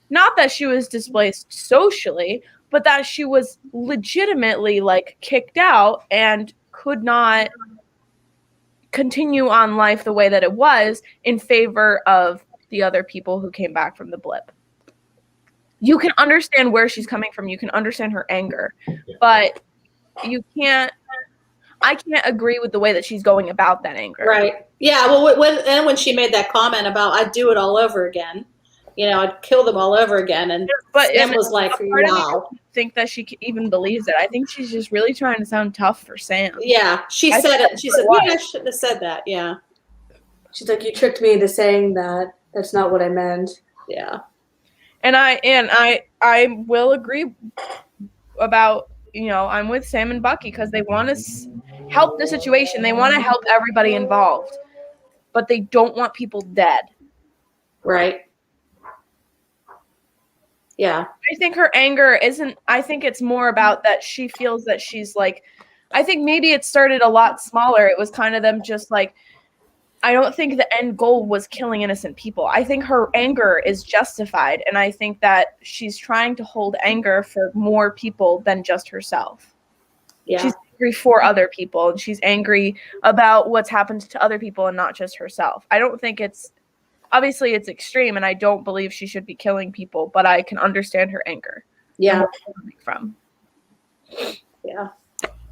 Not that she was displaced socially, but that she was legitimately kicked out and could not continue on life the way that it was in favor of the other people who came back from the blip. You can understand where she's coming from. You can understand her anger, but I can't agree with the way that she's going about that anger. Right. Yeah. Well, when she made that comment about I'd do it all over again, I'd kill them all over again, and Sam was like, "Wow." I think that she even believes it. I think she's just really trying to sound tough for Sam. Yeah, she said it. She said, "I shouldn't have said that." Yeah. She's like, "You tricked me into saying that. That's not what I meant." Yeah. And I will agree about, I'm with Sam and Bucky because they want to help the situation. They want to help everybody involved, but they don't want people dead. Right. Yeah. I think her anger I think it's more about that she feels that she's I think maybe it started a lot smaller. It was kind of them just I don't think the end goal was killing innocent people. I think her anger is justified, and I think that she's trying to hold anger for more people than just herself. Yeah. She's angry for other people, and she's angry about what's happened to other people and not just herself. I don't think obviously it's extreme, and I don't believe she should be killing people, but I can understand her anger. Yeah. Where she's coming from. Yeah.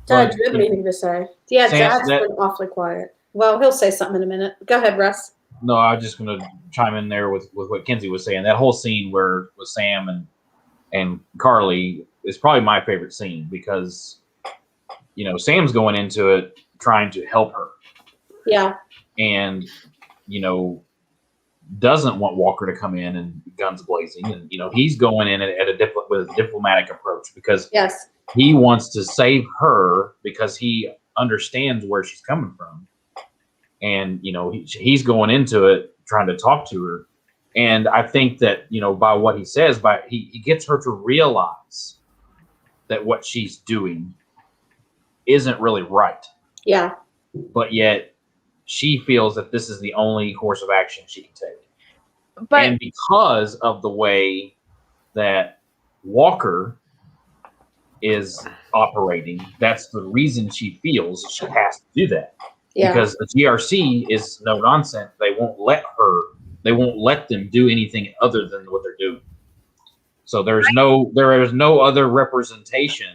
Dad, do you have anything to say? Yeah, Dad's been awfully quiet. Well, he'll say something in a minute. Go ahead, Russ. No, I was just going to chime in there with what Kenzie was saying. That whole scene with Sam and Carly is probably my favorite scene because, Sam's going into it trying to help her. Yeah. And, doesn't want Walker to come in and guns blazing. And, he's going in with a diplomatic approach because yes, he wants to save her because he understands where she's coming from. And, he's going into it trying to talk to her. And I think that, by what he says, he gets her to realize that what she's doing isn't really right. Yeah. But yet she feels that this is the only course of action she can take. And because of the way that Walker is operating, that's the reason she feels she has to do that. Yeah. Because the GRC is no nonsense. They won't let them do anything other than what they're doing. So there is no other representation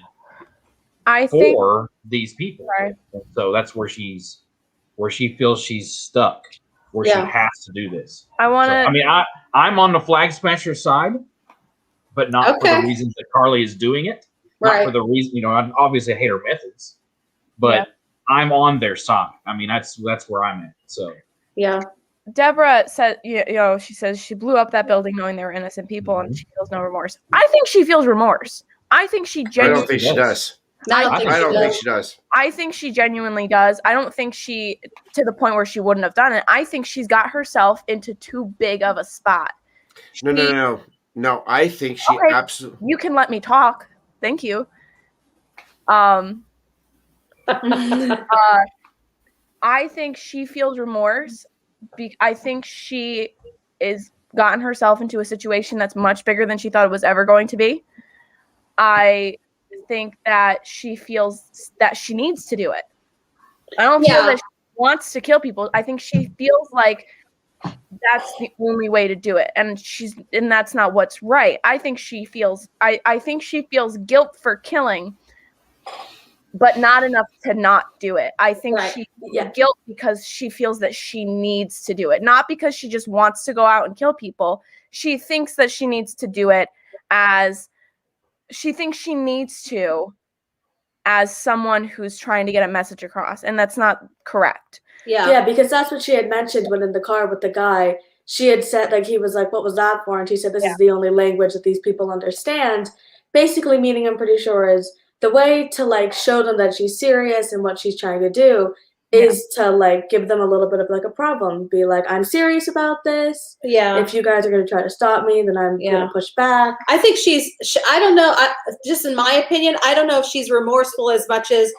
for these people. Right. So that's where she feels she's stuck, where she has to do this. I'm on the Flag Smasher side, but not for the reasons that Carly is doing it. Right. Not for the reason, obviously I hate her methods, but I'm on their side. That's where I'm at. So yeah. Deborah said, she says she blew up that building knowing there were innocent people and she feels no remorse. I think she feels remorse. I think she genuinely. I don't think she does. I don't think she does. I think she genuinely does. I don't think she, to the point where she wouldn't have done it. I think she's got herself into too big of a spot. No. I think she absolutely. You can let me talk. Thank you. I think she feels remorse. I think she is gotten herself into a situation that's much bigger than she thought it was ever going to be. I think that she feels that she needs to do it. I don't feel that she wants to kill people. I think she feels like that's the only way to do it, and that's not what's right. I think she feels guilt for killing, but not enough to not do it. I think she feels guilt because she feels that she needs to do it, not because she just wants to go out and kill people. She thinks that she needs to do it as someone who's trying to get a message across, and that's not correct. Yeah, because that's what she had mentioned when in the car with the guy, she had said, like, he was like, what was that for? And she said, this Yeah. is the only language that these people understand. Basically meaning, I'm pretty sure, is the way to like show them that she's serious and what she's trying to do is to like give them a little bit of like a problem. Be like, I'm serious about this. Yeah. If you guys are going to try to stop me, then I'm going to push back. I think I don't know, just in my opinion, I don't know if she's remorseful as much as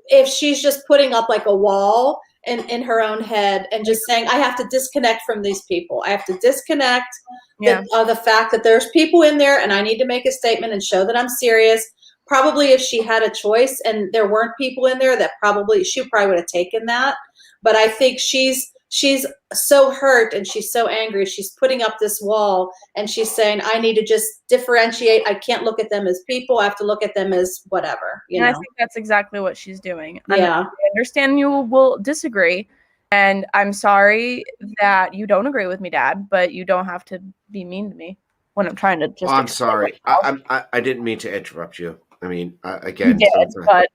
if she's just putting up like a wall in her own head and just saying, I have to disconnect from these people. I have to disconnect the fact that there's people in there and I need to make a statement and show that I'm serious. Probably if she had a choice and there weren't people in there, she probably would have taken that. But I think she's so hurt and she's so angry. She's putting up this wall and she's saying, I need to just differentiate. I can't look at them as people. I have to look at them as whatever. You know? I think that's exactly what she's doing. Yeah. I understand you will disagree. And I'm sorry that you don't agree with me, Dad, but you don't have to be mean to me when I'm trying to just. I'm sorry. I didn't mean to interrupt you. I mean, again, you did, but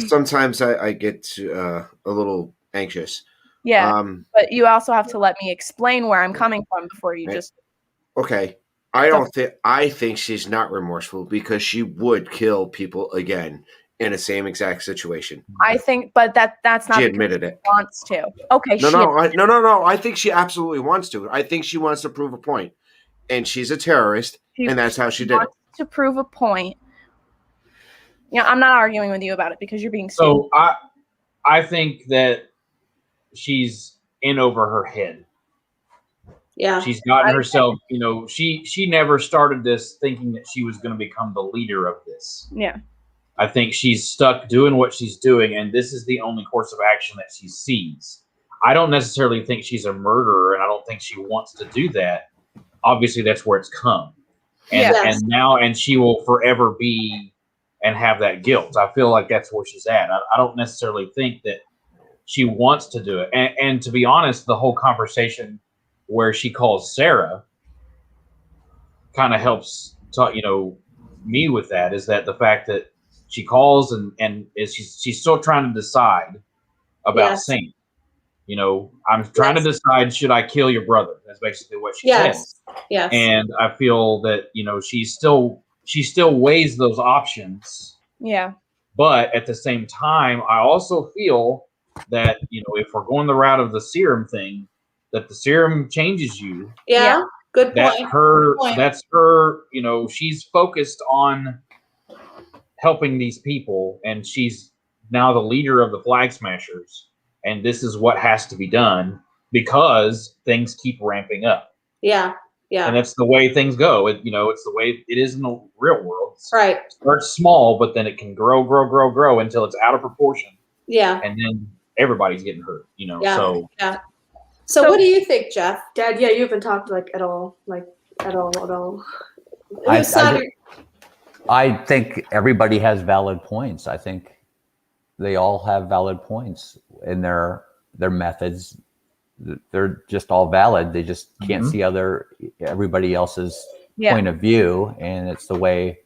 sometimes I get a little anxious. Yeah, but you also have to let me explain where I'm coming from before you just. Okay, I think she's not remorseful because she would kill people again in the same exact situation. I think, but that's not. She admitted it. She wants to. Okay. No. I think she absolutely wants to. I think she wants to prove a point, and she's a terrorist, and that's how she did it. To prove a point. Yeah, I'm not arguing with you about it because you're being stupid. So I think that she's in over her head. Yeah. She's gotten herself, she never started this thinking that she was going to become the leader of this. Yeah. I think she's stuck doing what she's doing, and this is the only course of action that she sees. I don't necessarily think she's a murderer, and I don't think she wants to do that. Obviously, that's where it's come. And she will forever be and have that guilt. I feel like that's where she's at. I don't necessarily think that she wants to do it. And to be honest, the whole conversation where she calls Sarah kind of helps me with that, is that the fact that she calls and she's still trying to decide about Sam. I'm trying to decide, should I kill your brother? That's basically what she says. Yes. And I feel that, she still weighs those options. Yeah. But at the same time, I also feel that, if we're going the route of the serum thing, that the serum changes you. Yeah. Good point. That's her, she's focused on helping these people, and she's now the leader of the Flag Smashers. And this is what has to be done because things keep ramping up. Yeah. Yeah. And that's the way things go. It's the way it is in the real world. Right. It starts small, but then it can grow until it's out of proportion. Yeah. And then everybody's getting hurt, Yeah. So what do you think, Jeff? Dad, you haven't talked at all. I think everybody has valid points. I think they all have valid points in their methods. They're just all valid. They just can't see everybody else's point of view, and it's the way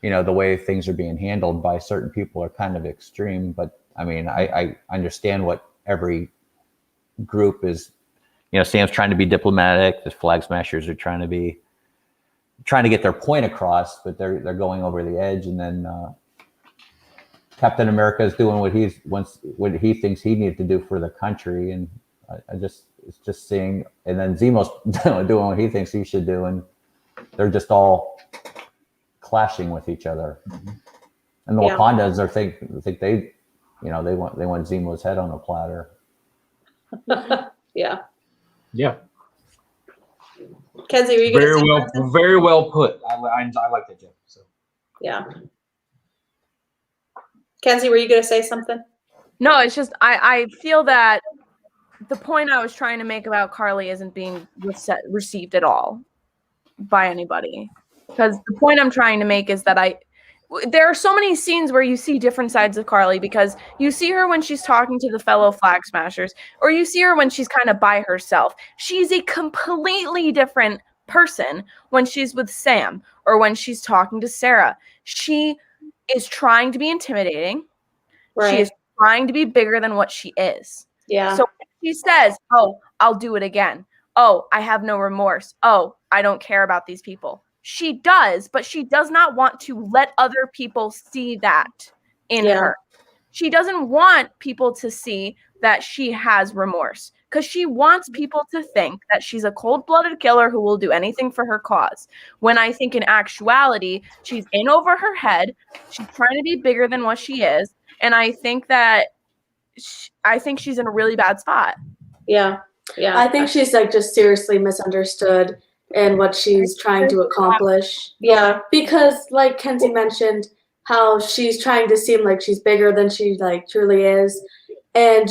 things are being handled by certain people are kind of extreme. But I mean, I understand what every group is. Sam's trying to be diplomatic. The Flag Smashers are trying to get their point across, but they're going over the edge. And then Captain America is doing what he thinks he needs to do for the country, and it's just seeing. And then Zemo's doing what he thinks he should do, and they're just all clashing with each other. And the Wakandas think they want Zemo's head on a platter. Yeah. Yeah. Kenzie, were you very well put. I like that, Jeff. So. Yeah. Kenzie, were you going to say something? No, it's just I feel that the point I was trying to make about Carly isn't being received at all by anybody. Because the point I'm trying to make is that there are so many scenes where you see different sides of Carly, because you see her when she's talking to the fellow Flag Smashers, or you see her when she's kind of by herself. She's a completely different person when she's with Sam or when she's talking to Sarah. She is trying to be intimidating. Right. She is trying to be bigger than what she is. Yeah. So when she says, "Oh, I'll do it again," oh, I have no remorse. Oh, I don't care about these people. She does, but she does not want to let other people see that in her. She doesn't want people to see that she has remorse because she wants people to think that she's a cold-blooded killer who will do anything for her cause. When I think in actuality, she's in over her head. She's trying to be bigger than what she is. And I think that I think she's in a really bad spot. Yeah. I think she's like just seriously misunderstood in what she's trying to accomplish. Yeah. Because like Kenzie mentioned, how she's trying to seem like she's bigger than she like truly is. And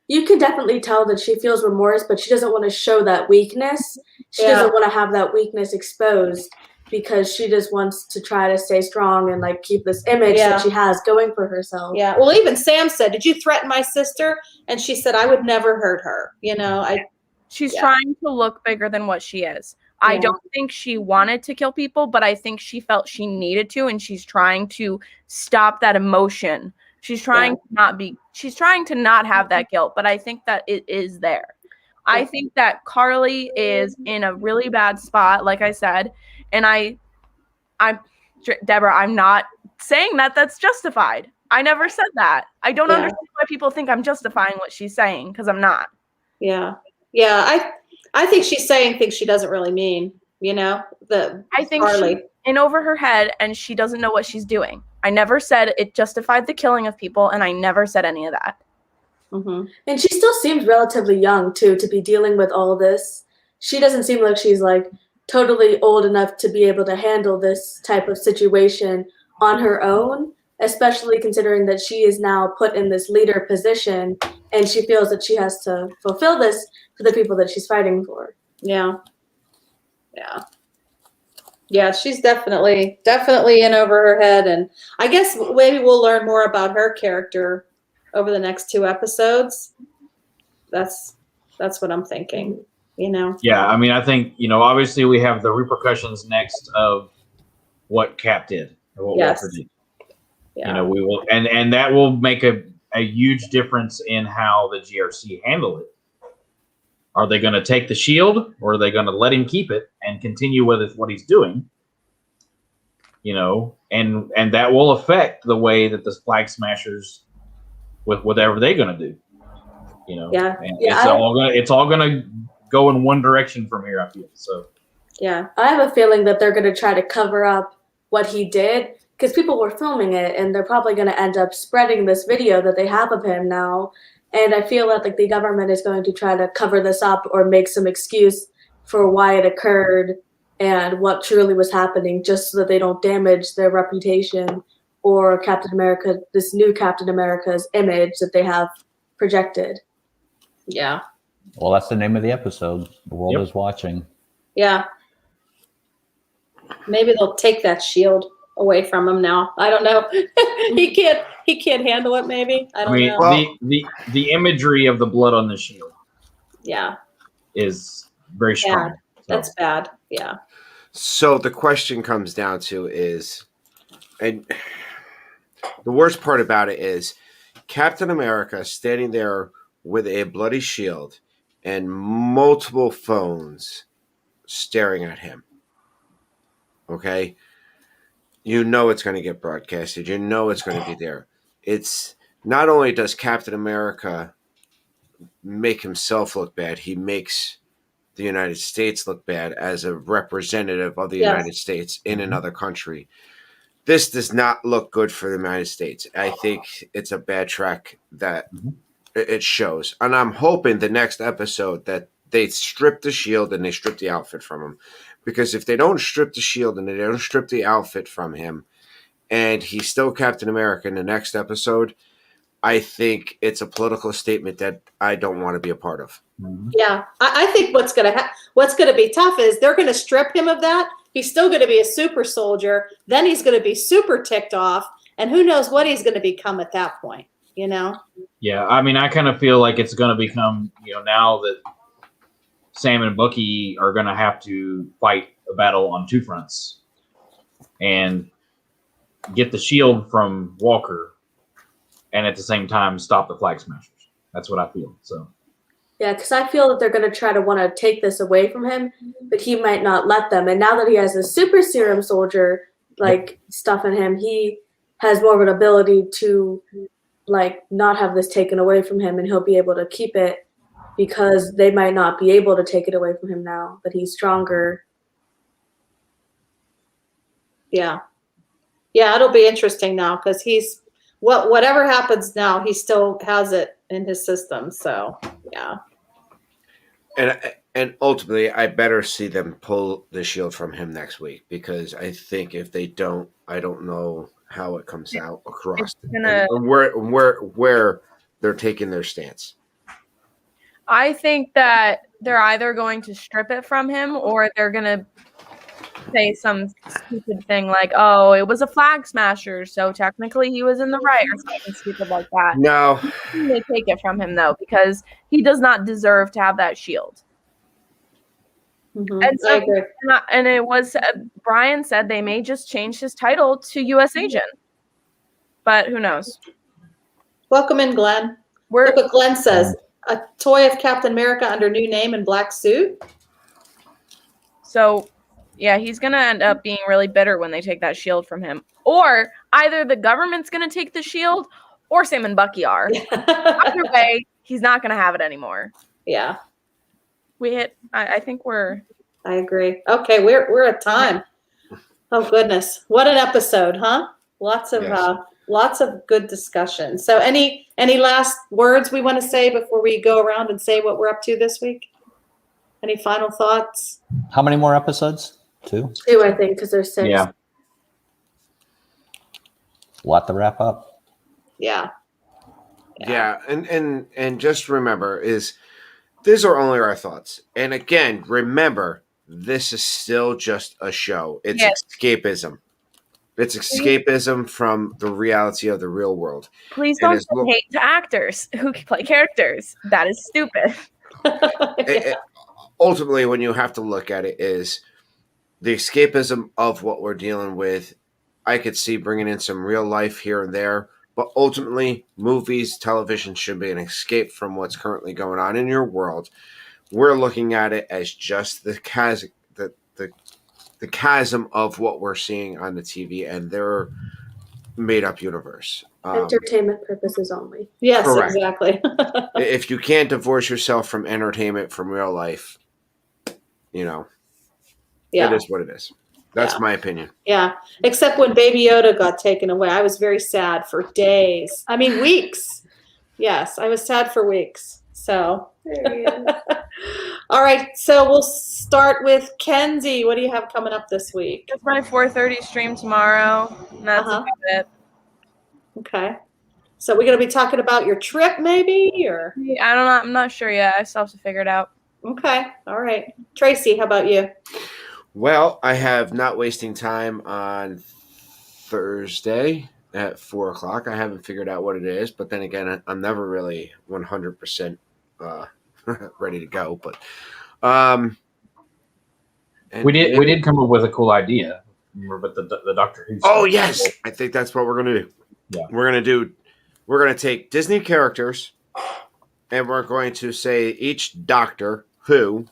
you can definitely tell that she feels remorse, but she doesn't want to show that weakness. She doesn't want to have that weakness exposed because she just wants to try to stay strong and like keep this image that she has going for herself. Yeah. Well, even Sam said, "Did you threaten my sister?" And she said, "I would never hurt her." You know, she's trying to look bigger than what she is. I don't think she wanted to kill people, but I think she felt she needed to, and she's trying to stop that emotion. She's trying to not have that guilt, but I think that it is there. I think that Carly is in a really bad spot, like I said, and I'm Deborah, I'm not saying that that's justified. I never said that. I don't understand why people think I'm justifying what she's saying because I'm not. Yeah. I think she's saying things she doesn't really mean, you know, I think Carly. she's in over her head and she doesn't know what she's doing. I never said it justified the killing of people, and I never said any of that. Mm-hmm. And she still seems relatively young too to be dealing with all this. She doesn't seem like she's like totally old enough to be able to handle this type of situation on her own, especially considering that she is now put in this leader position and she feels that she has to fulfill this for the people that she's fighting for. Yeah. She's definitely in over her head, and I guess maybe we'll learn more about her character over the next 2 episodes. That's what I'm thinking, you know. Yeah, I mean, I think, obviously we have the repercussions next of what Cap did or what Walker did. Yeah. We will, and that will make a huge difference in how the GRC handle it. Are they going to take the shield, or are they going to let him keep it and continue with what he's doing? And that will affect the way that the Flag Smashers, with whatever they're going to do. It's all going to go in one direction from here, I feel. So. Yeah, I have a feeling that they're going to try to cover up what he did because people were filming it, and they're probably going to end up spreading this video that they have of him now. And I feel that like the government is going to try to cover this up or make some excuse for why it occurred and what truly was happening, just so that they don't damage their reputation or Captain America, this new Captain America's image that they have projected. Yeah. Well, that's the name of the episode. The world is watching. Yeah. Maybe they'll take that shield away from him now. I don't know. He can't handle it. Maybe I don't know. Well, the imagery of the blood on the shield, is very strong. So. That's bad. Yeah. So the question comes down to is, and the worst part about it is, Captain America standing there with a bloody shield and multiple phones staring at him. Okay. It's going to get broadcasted. It's going to be there. It's not only does Captain America make himself look bad, he makes the United States look bad as a representative of the United States in another country. This does not look good for the United States. I think it's a bad track that it shows. And I'm hoping the next episode that they strip the shield and they strip the outfit from him. Because if they don't strip the shield and they don't strip the outfit from him, and he's still Captain America in the next episode, I think it's a political statement that I don't want to be a part of. Yeah, I think what's gonna be tough is they're gonna strip him of that. He's still gonna be a super soldier. Then he's gonna be super ticked off, and who knows what he's gonna become at that point. Yeah, I mean, I kind of feel like it's gonna become, now that Sam and Bucky are going to have to fight a battle on 2 fronts and get the shield from Walker and at the same time stop the Flag Smashers. That's what I feel. So, Yeah, because I feel that they're going to try to want to take this away from him, but he might not let them. And now that he has a super serum soldier like stuff in him, he has more of an ability to like not have this taken away from him, and he'll be able to keep it because they might not be able to take it away from him now that he's stronger. Yeah. Yeah, it'll be interesting now because he's whatever happens now, he still has it in his system. So yeah. And ultimately, I better see them pull the shield from him next week, because I think if they don't, I don't know how it comes out across and where they're taking their stance. I think that they're either going to strip it from him or they're going to say some stupid thing like, oh, it was a flag smasher, so technically he was in the right, or something stupid like that. No. They take it from him, though, because he does not deserve to have that shield. Mm-hmm. And so, I agree. and it was, Brian said they may just change his title to U.S. Agent. But who knows? Welcome in, Glenn. Look what Glenn says. A toy of Captain America under new name and black suit. So, yeah, he's going to end up being really bitter when they take that shield from him. Or either the government's going to take the shield or Sam and Bucky are. Either way, he's not going to have it anymore. Yeah. I think we're. I agree. Okay, we're at time. Oh goodness, what an episode, huh? Lots of good discussion. So, any last words we want to say before we go around and say what we're up to this week? Any final thoughts? How many more episodes? 2? 2, I think, because there's 6. Yeah. A lot to wrap up. Yeah. Yeah, and just remember these are only our thoughts. And again, remember, this is still just a show. It's escapism. It's escapism from the reality of the real world. Please don't hate to actors who play characters. That is stupid. Ultimately, when you have to look at it, is the escapism of what we're dealing with. I could see bringing in some real life here and there, but ultimately, movies, television should be an escape from what's currently going on in your world. We're looking at it as just the chasm of what we're seeing on the TV and their made-up universe. Entertainment purposes only. Yes, correct. Exactly. If you can't divorce yourself from entertainment from real life, it is what it is. That's my opinion. Yeah, except when Baby Yoda got taken away. I was very sad for days. I mean, weeks. Yes, I was sad for weeks. So, all right. So we'll start with Kenzie. What do you have coming up this week? It's my 4:30 stream tomorrow. And that's about it. Okay. So we're going to be talking about your trip, maybe, or I don't know. I'm not sure yet. I still have to figure it out. Okay. All right. Tracy, how about you? Well, I have Not Wasting Time on Thursday at 4:00. I haven't figured out what it is, but then again, I'm never really 100% ready to go. But we did come up with a cool idea. Remember, but the Doctor Who. Oh yes, I think that's what we're gonna do. Yeah, we're gonna take Disney characters, and we're going to say each Doctor Who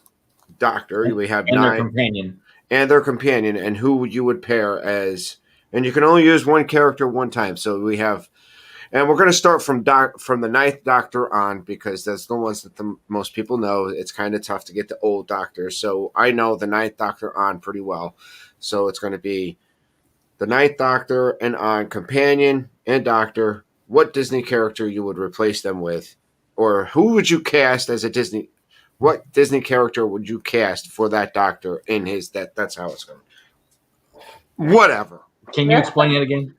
doctor we have and 9 their companion. And their companion, and who you would pair as, and you can only use one character one time. So we have, and we're going to start from the 9th Doctor on, because that's the ones that the most people know. It's kind of tough to get the old Doctors, so I know the 9th Doctor on pretty well. So it's going to be the 9th Doctor and on companion and Doctor. What Disney character you would replace them with, or who would you cast as a Disney? What Disney character would you cast for that Doctor in his that's how it's going. Whatever. Can you explain it again?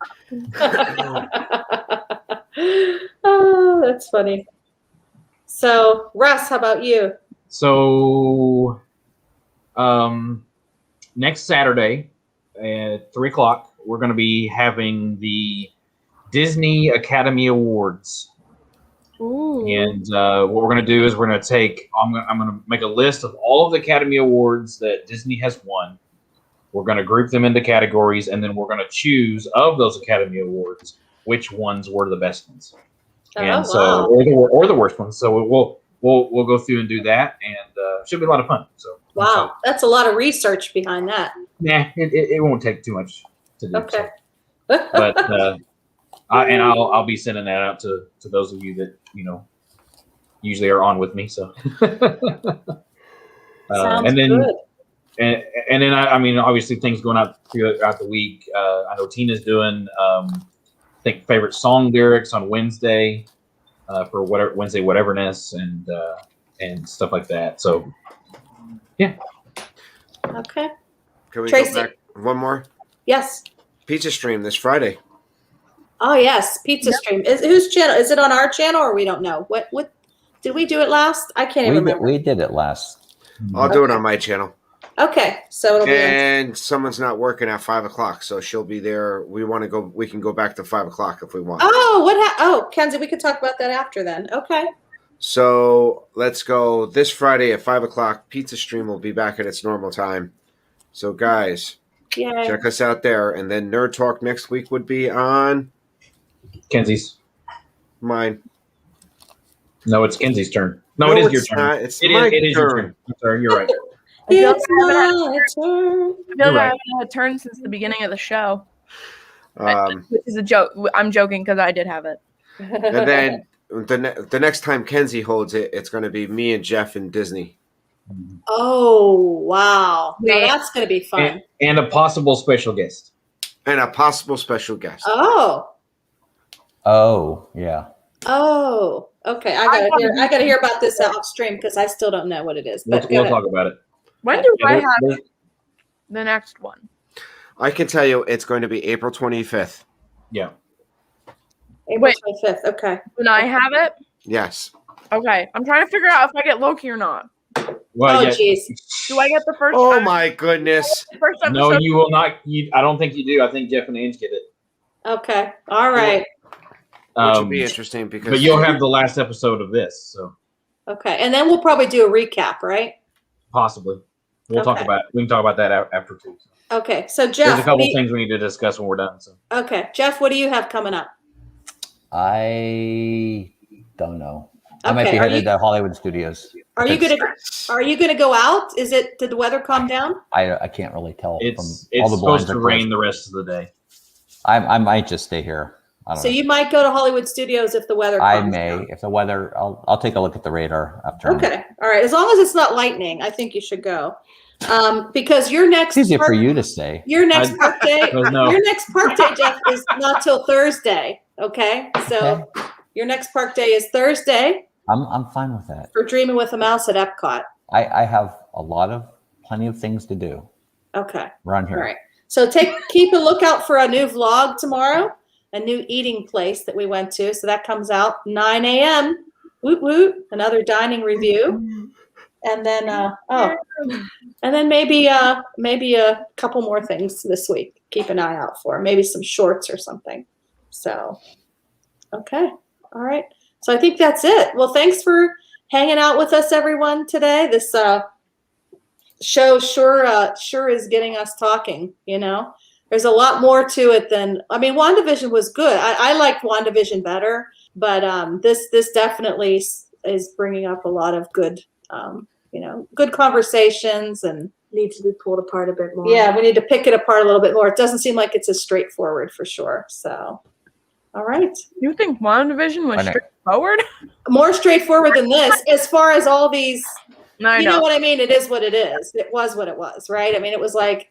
Oh, that's funny. So, Russ, how about you? So, next Saturday at 3:00, we're going to be having the Disney Academy Awards. Ooh. And what we're going to do is we're going to take. I'm going to make a list of all of the Academy Awards that Disney has won. We're going to group them into categories, and then we're going to choose of those Academy Awards which ones were the best ones, or the worst ones. So we'll go through and do that, and should be a lot of fun. So Wow, that's a lot of research behind that. yeah, it won't take too much to do. Okay. So. But I'll be sending that out to those of you that usually are on with me. So Sounds and then good. and then I mean obviously things going out throughout the week. I know Tina's doing I think favorite song lyrics on Wednesday for Wednesday whateverness and stuff like that. So yeah. Okay. Can we Tracy. go back one more? Yes. Pizza stream this Friday. Oh yes, pizza stream. Whose channel? Is it on our channel or we don't know? What did we do it last? I can't even remember. We did it last. I'll do it on my channel. Okay, so it'll be. And someone's not working at 5 o'clock, so she'll be there. We want to go. We can go back to 5 o'clock if we want. Oh, Kenzie, we could talk about that after then. Okay. So let's go this Friday at 5 o'clock. Pizza stream will be back at its normal time. So guys, Yeah. check us out there. And then Nerd Talk next week would be on Kenzie's. mine. No, it's Kenzie's turn. No, it is your turn. Not. It is your turn. I'm sorry, you're right. It's my turn. I feel like I haven't had a turn since the beginning of the show. Um, Which is a joke. I'm joking because I did have it. and then the next time Kenzie holds it, it's going to be me and Jeff and Disney. Oh wow, now Wait. that's gonna be fun. And a possible special guest. And a possible special guest. Oh, Yeah. okay. I gotta hear about this off stream because I still don't know what it is. But We'll talk about it. When do I Yeah, have the next one? I can tell you it's going to be April 25th. Yeah. April 25th. Okay. When I have it? Yes. Okay. I'm trying to figure out if I get Loki or not. Well, Oh yeah. jeez. Do I get the first? Oh my goodness. First episode? No, you will not. I don't think you do. I think Jeff and Ange get it. Okay. All right. Which would be interesting because. But you'll have the last episode of this, so Okay, and then we'll probably do a recap, right? possibly we'll talk Okay. about. We can talk about that after too. Okay. So There's Jeff. a couple things we need to discuss when we're done. So Okay, Jeff. What do you have coming up? I don't know. I might Okay, be are headed you- to Hollywood Studios. Are you gonna go out? Did the weather calm down? I can't really tell it's from all the blinds supposed to are rain closed. the rest of the day. I might just stay here. I don't So know. you might go to Hollywood Studios if the weather I calms may down. if the weather. I'll take a look at the radar after. Okay. All right. As long as it's not lightning, I think you should go. Because your next It's easier park, for you to say. your next park day, No. your next park day, Jeff, is not till Thursday. Okay. So your next park day is Thursday I'm fine with that. for Dreaming with a Mouse at Epcot. I have plenty of things to do Okay. around here. All right. So keep a lookout for a new vlog tomorrow, a new eating place that we went to. So that comes out 9 a.m. Woot woot. Another dining review. And then and then maybe a couple more things this week. Keep an eye out for. Maybe some shorts or something. So okay. All right. So I think that's it. Well, thanks for hanging out with us, everyone, today. This show sure is getting us talking. There's a lot more to it than WandaVision was good. I liked WandaVision better, but this definitely is bringing up a lot of good good conversations and Needs to be pulled apart a bit more. yeah, we need to pick it apart a little bit more. It doesn't seem like it's as straightforward for sure. So, all right, You think WandaVision was I know. straightforward? more straightforward than this as far as all these. I You know know. what I mean? It is what it is. It was what it was, right? I mean, it was like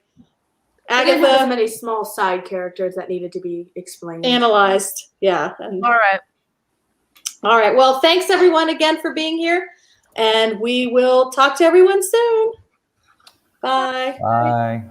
I didn't have as Agatha many small side characters that needed to be explained. analyzed. Yeah. And, All right. all right. Well, thanks everyone again for being here, and we will talk to everyone soon. Bye. Bye.